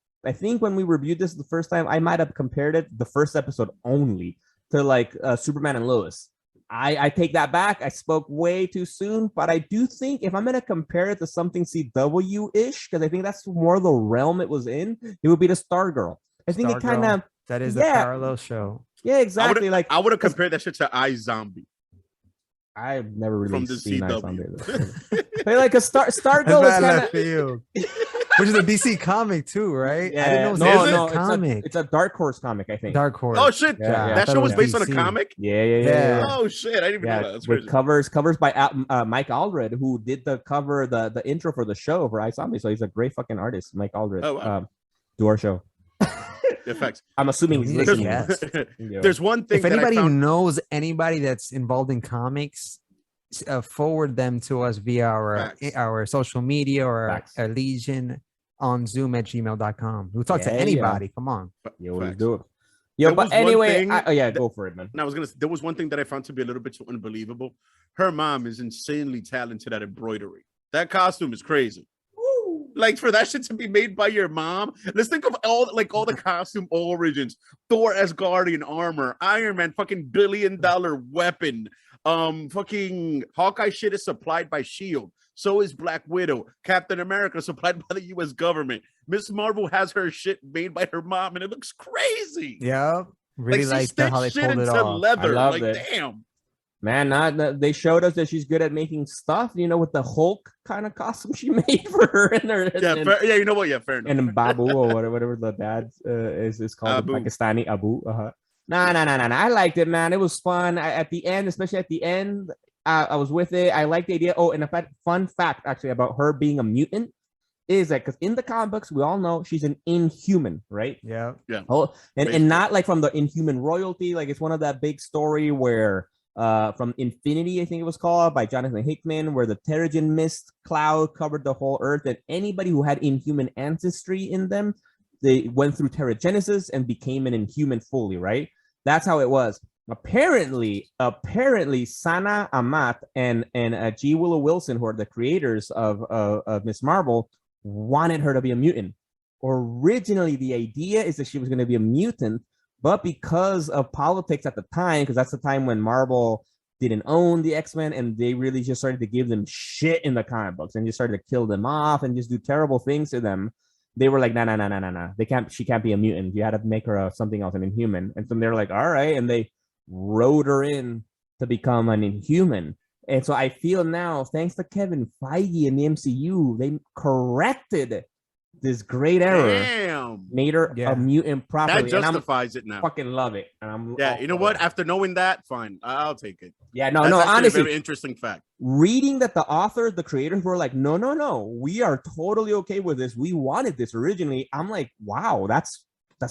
when we reviewed this the first time, I might have compared it the first episode only to like Superman and Lois. I take that back. I spoke way too soon, but I do think if I'm gonna compare it to something CW-ish, because I think that's more the realm it was in, it would be the Stargirl. I think it kind of that is the parallel show. Yeah, exactly. I would have compared that shit to iZombie. I've never really from the seen CW. But like a Stargirl is kind of, which is a DC comic too, right? Yeah. I didn't know no, comic. It's a Dark Horse comic, I think. Dark Horse. Oh shit! Yeah. That show was based on a comic. Yeah. Oh shit! I didn't even know that. That's with covers by Mike Aldred, who did the cover, the intro for the show for iZombie. So he's a great fucking artist, Mike Aldred. Oh, wow. Do our show. Effects. I'm assuming he's listening. There's one thing. If anybody knows anybody that's involved in comics, forward them to us via our social media or our Legion on Zoom at gmail.com. We'll talk to anybody. Come on. We'll do it. Yeah, but anyway, go for it, man. I was gonna. There was one thing that I found to be a little bit too unbelievable. Her mom is insanely talented at embroidery. That costume is crazy. Like for that shit to be made by your mom. Let's think of all the costume origins. Thor Asgardian armor, Iron Man fucking $1 billion weapon. Fucking Hawkeye shit is supplied by SHIELD. So is Black Widow. Captain America supplied by the US government. Miss Marvel has her shit made by her mom, and it looks crazy. Yeah. Really like how they pulled it off. Leather. I like it. Damn. Man, they showed us that she's good at making stuff, with the Hulk kind of costume she made for her. You know what? Yeah, fair enough. And Babu or whatever the dad is called, Pakistani Abu. Nah. I liked it, man. It was fun. At the end, especially at the end, I was with it. I liked the idea. Oh, and a fun fact actually about her being a mutant. is that because in the comic books, we all know she's an Inhuman, right? Yeah. Oh, and not like from the Inhuman royalty. Like it's one of that big story where from Infinity, I think it was called, by Jonathan Hickman, where the Terrigen mist cloud covered the whole earth, and anybody who had Inhuman ancestry in them, they went through Terrigenesis and became an Inhuman fully, right? That's how it was. Apparently, Sana Amat and G. Willow Wilson, who are the creators of Miss Marvel, wanted her to be a mutant. Originally, the idea is that she was going to be a mutant, but because of politics at the time, because that's the time when Marvel didn't own the X-Men and they really just started to give them shit in the comic books and just started to kill them off and just do terrible things to them. They were like, nah. She can't be a mutant. You had to make her something else, an Inhuman. And so they're like, all right. And they wrote her in to become an Inhuman. And so I feel now, thanks to Kevin Feige and the MCU, they corrected this great error. Damn. Made her a mutant properly. That justifies it now. Fucking love it. And I'm you know what? After knowing that, fine. I'll take it. Yeah, no, That's honestly, a very interesting fact. Reading that the authors, the creators were like, no, we are totally okay with this. We wanted this originally. I'm like, wow, that's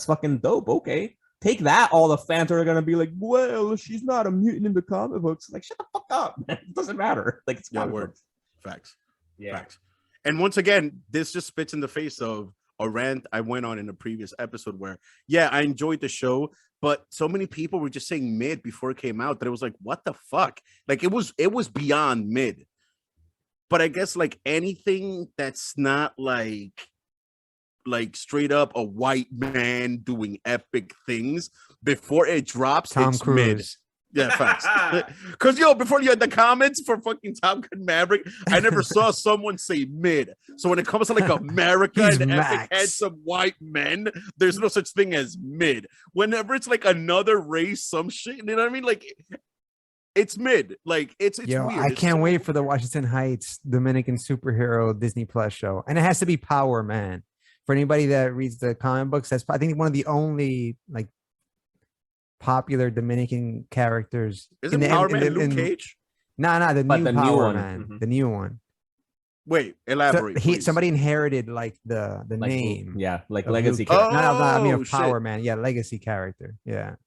fucking dope. Okay. Take that. All the fans are gonna be like, well, she's not a mutant in the comic books. Like, shut the fuck up, man. It doesn't matter. Like, it's comic books. Facts. Yeah. Facts. And once again, this just spits in the face of a rant I went on in a previous episode where, yeah, I enjoyed the show, but so many people were just saying mid before it came out that it was like, what the fuck? Like it was beyond mid. But I guess like anything that's not like straight up a white man doing epic things before it drops, Tom it's Cruise. mid. Yeah, facts. Because before you had the comments for fucking Top Gun Maverick, I never saw someone say mid. So when it comes to like America and epic handsome white men, there's no such thing as mid. Whenever it's like another race, some shit, you know what I mean? Like it's mid. Like it's Yo, weird. I can't wait for the Washington Heights Dominican superhero Disney Plus show, and it has to be Power Man. For anybody that reads the comic books, that's I think one of the only like popular Dominican characters. Isn't Power Man Luke Cage? Nah, the new Power Man, mm-hmm. the new one. Wait, elaborate. So somebody inherited like the like, name. Yeah, like legacy character. I mean Power Man. Yeah, legacy character. Yeah.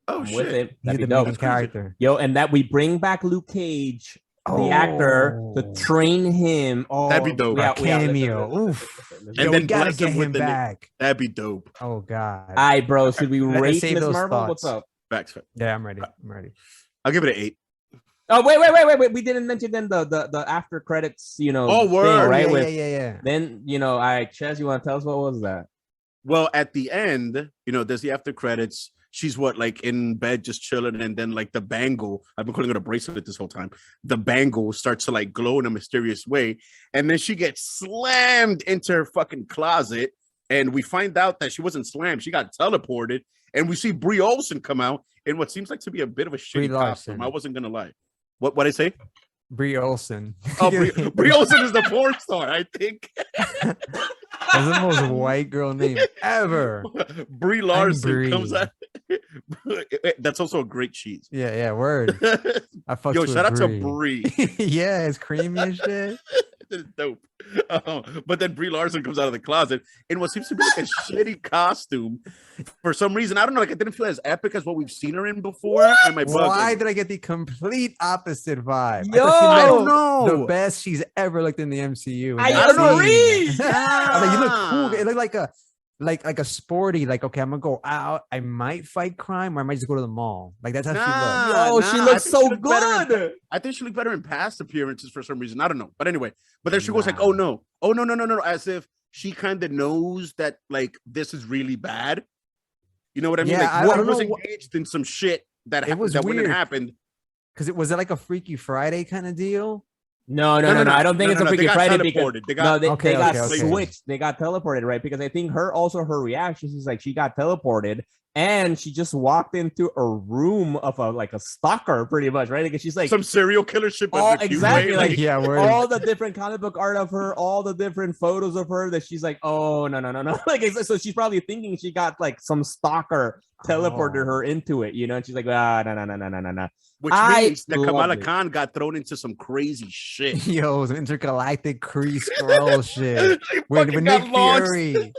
Oh, I'm shit. with it. He's That'd a be dope. Dominican character. Yo, and that we bring back Luke Cage, the actor, to train him. Oh, that'd be dope. Cameo. Oof. And then we gotta bless get him with him the back. That'd be dope. Oh God. All right, bro. Should we rate save Miss those Marvel? thoughts. What's up? Facts. Yeah, I'm ready. I'll give it an 8. Oh, wait. We didn't mention then the after credits, Oh, word. thing, right? Yeah. Then, all right, Chaz, you want to tell us what was that? Well, at the end, there's the after credits. She's like in bed just chilling, and then like the bangle, I've been calling it a bracelet this whole time. The bangle starts to like glow in a mysterious way, and then she gets slammed into her fucking closet, and we find out that she wasn't slammed, she got teleported, and we see Brie Olsen come out in what seems like to be a bit of a shitty costume. I wasn't gonna lie. What I say? Brie Olsen. Oh, Brie Olsen is the porn star, I think. That's the most white girl name ever. Brie Larson comes out. That's also a great cheese. Yeah, word. I fucked Yo, with shout out to Brie. Brie. Yeah, it's creamy and shit. It's dope. But then Brie Larson comes out of the closet in what seems to be like a shitty costume. For some reason, I don't know. Like, it didn't feel as epic as what we've seen her in before. Why did I get the complete opposite vibe? Yo, I don't know. The best she's ever looked in the MCU. I agree. I mean, you look cool. It looked like a sporty, like, okay, I'm gonna go out. I might fight crime, or I might just go to the mall. Like that's how she looks. She looks so good. I think she looked better in past appearances for some reason. I don't know. But anyway, there she goes like, oh no, as if she kind of knows that like this is really bad. You know what I mean? Yeah, like one was engaged in some shit that wouldn't happen. Because it was like a Freaky Friday kind of deal. No. I don't think it's a Freaky Friday because they got switched. They got teleported, right? Because I think her reaction is like she got teleported, And she just walked into a room of a stalker, pretty much, right? Because she's like some serial killer shit. But oh, with you, exactly. right? Like yeah, word. all the different comic book art of her, all the different photos of her that she's like, oh no. Like so she's probably thinking she got like some stalker teleported her into it, you know, and she's like, no. Which means that Kamala Khan got thrown into some crazy shit. Yo, some intergalactic Kree scroll shit. with fucking Nick got launched. Fury.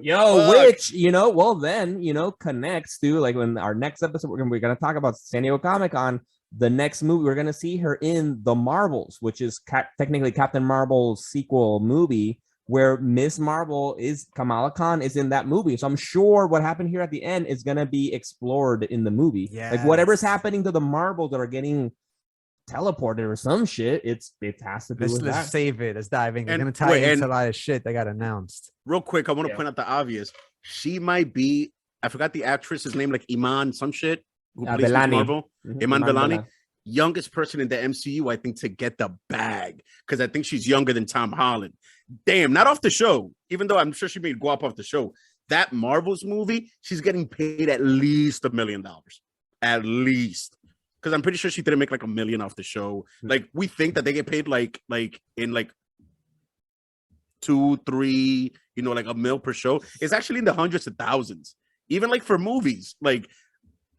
Yo, which, you know, well then, you know, connects to like when our next episode, we're gonna talk about San Diego Comic-Con. The next movie, we're gonna see her in The Marvels, which is technically Captain Marvel's sequel movie, where Miss Marvel is Kamala Khan is in that movie. So I'm sure what happened here at the end is gonna be explored in the movie. Yes. Like whatever's happening to the Marvels that are getting teleported or some shit, it has to do with Let's that. save it. Let's dive in. We're And- gonna tie wait, into and- a lot of shit that got announced. Real quick, I want to Yeah. point out the obvious. She might be, I forgot the actress's name, like Iman, some shit, who plays Miss Bellani. Marvel. Mhm, Iman Iman Bellani. Youngest person in the MCU, I think, to get the bag, because I think she's younger than Tom Holland. Damn, not off the show, even though I'm sure she made guap off the show. That Marvel's movie, she's getting paid at least $1 million. At least. Because I'm pretty sure she didn't make like $1 million off the show. Like, we think that they get paid like in like 2, 3, you know, like $1 million per show. It's actually in the hundreds of thousands. Even like for movies. Like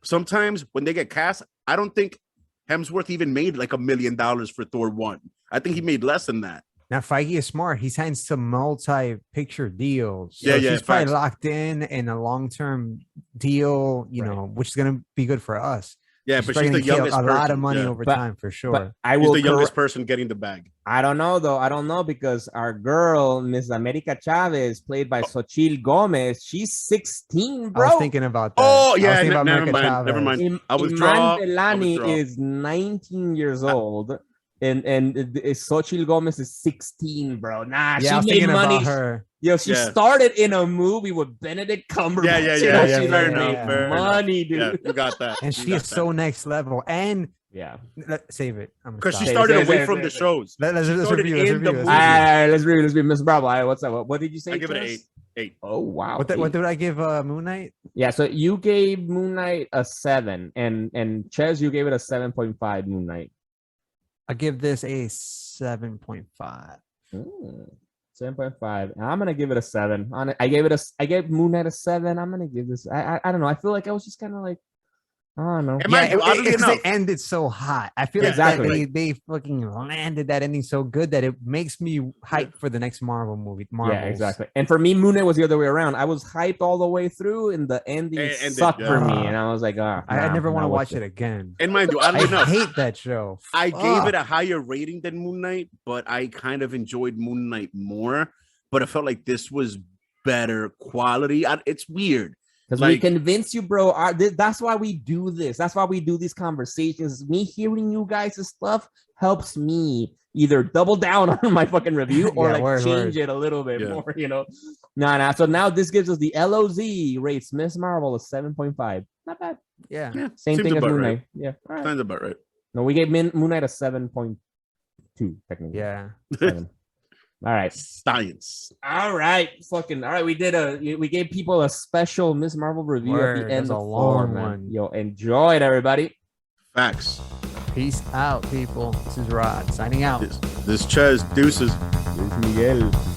sometimes when they get cast, I don't think Hemsworth even made like $1 million for Thor 1. I think he made less than that. Now Feige is smart. He signs some multi-picture deals. Yeah, She's probably facts. locked in a long-term deal, you know, which is gonna be good for us. Yeah, She's but probably she's the gonna kill youngest a lot person. of money Yeah. over But- time for sure. But I She's will the youngest correct- person getting the bag. I don't know though. I don't know because our girl, Miss America Chavez, played by Xochitl Gomez, she's 16, bro. I was thinking about that. Oh, I was yeah, thinking about never America mind, Chavez. never mind. I was Iman draw- Bellani is 19 years old, and Xochitl Gomez is 16, bro. Nah, Yeah, I was she thinking made money. about her. Yo, she Yeah. started in a movie with Benedict Cumberbatch. Yeah, You know, yeah, she's fair like, enough, made fair money, dude. Yeah, you got that. And she is so next level. And Yeah. save it. Because she Say- started say- away say- from say- the say. shows. Let's started review. in the Let's movie. All right, let's read. Miss Bravo. All right, what's up? What did you say? I give it an Chris? 8. Oh wow. What did I give Moon Knight? Yeah, so you gave Moon Knight a 7, and Ches, you gave it a 7.5. Moon Knight. I give this a 7.5. 7.5. I'm gonna give it a 7. I gave Moon Knight a 7. I'm gonna give this. I don't know. I feel like I was just kind of like, I don't know. And mind you, oddly It's enough, the ended so hot. I feel Yeah, like that exactly. they fucking landed that ending so good that it makes me hyped for the next Marvel movie. Marvels. Yeah, exactly. And for me, Moon Knight was the other way around. I was hyped all the way through, and the ending Ended, sucked yeah. for me. And I was like, I never want to watch it again. and mind you, oddly I enough, hate that show. I gave Fuck. it a higher rating than Moon Knight, but I kind of enjoyed Moon Knight more. But I felt like this was better quality. It's weird. Because Like- we convince you, bro. That's why we do this. That's why we do these conversations. Me hearing you guys' stuff helps me either double down on my fucking review or Yeah, like word, change word. it a little bit Yeah. more, you know. Nah. So now this gives us the LoZ rates Miss Marvel a 7.5. Not bad. Yeah. Yeah, Same seems thing as about Moon right. Knight. Yeah. All right. Sounds about right. No, we gave Moon Knight a 7.2 technically. Yeah. 7. All right. Science. All right. Fucking all right. We gave people a special Miss Marvel review at Word, the end that's a of long Thor, man. one. Yo, enjoy it, everybody. Facts. Peace out, people. This is Rod signing out. This Ches, deuces. Luis Miguel.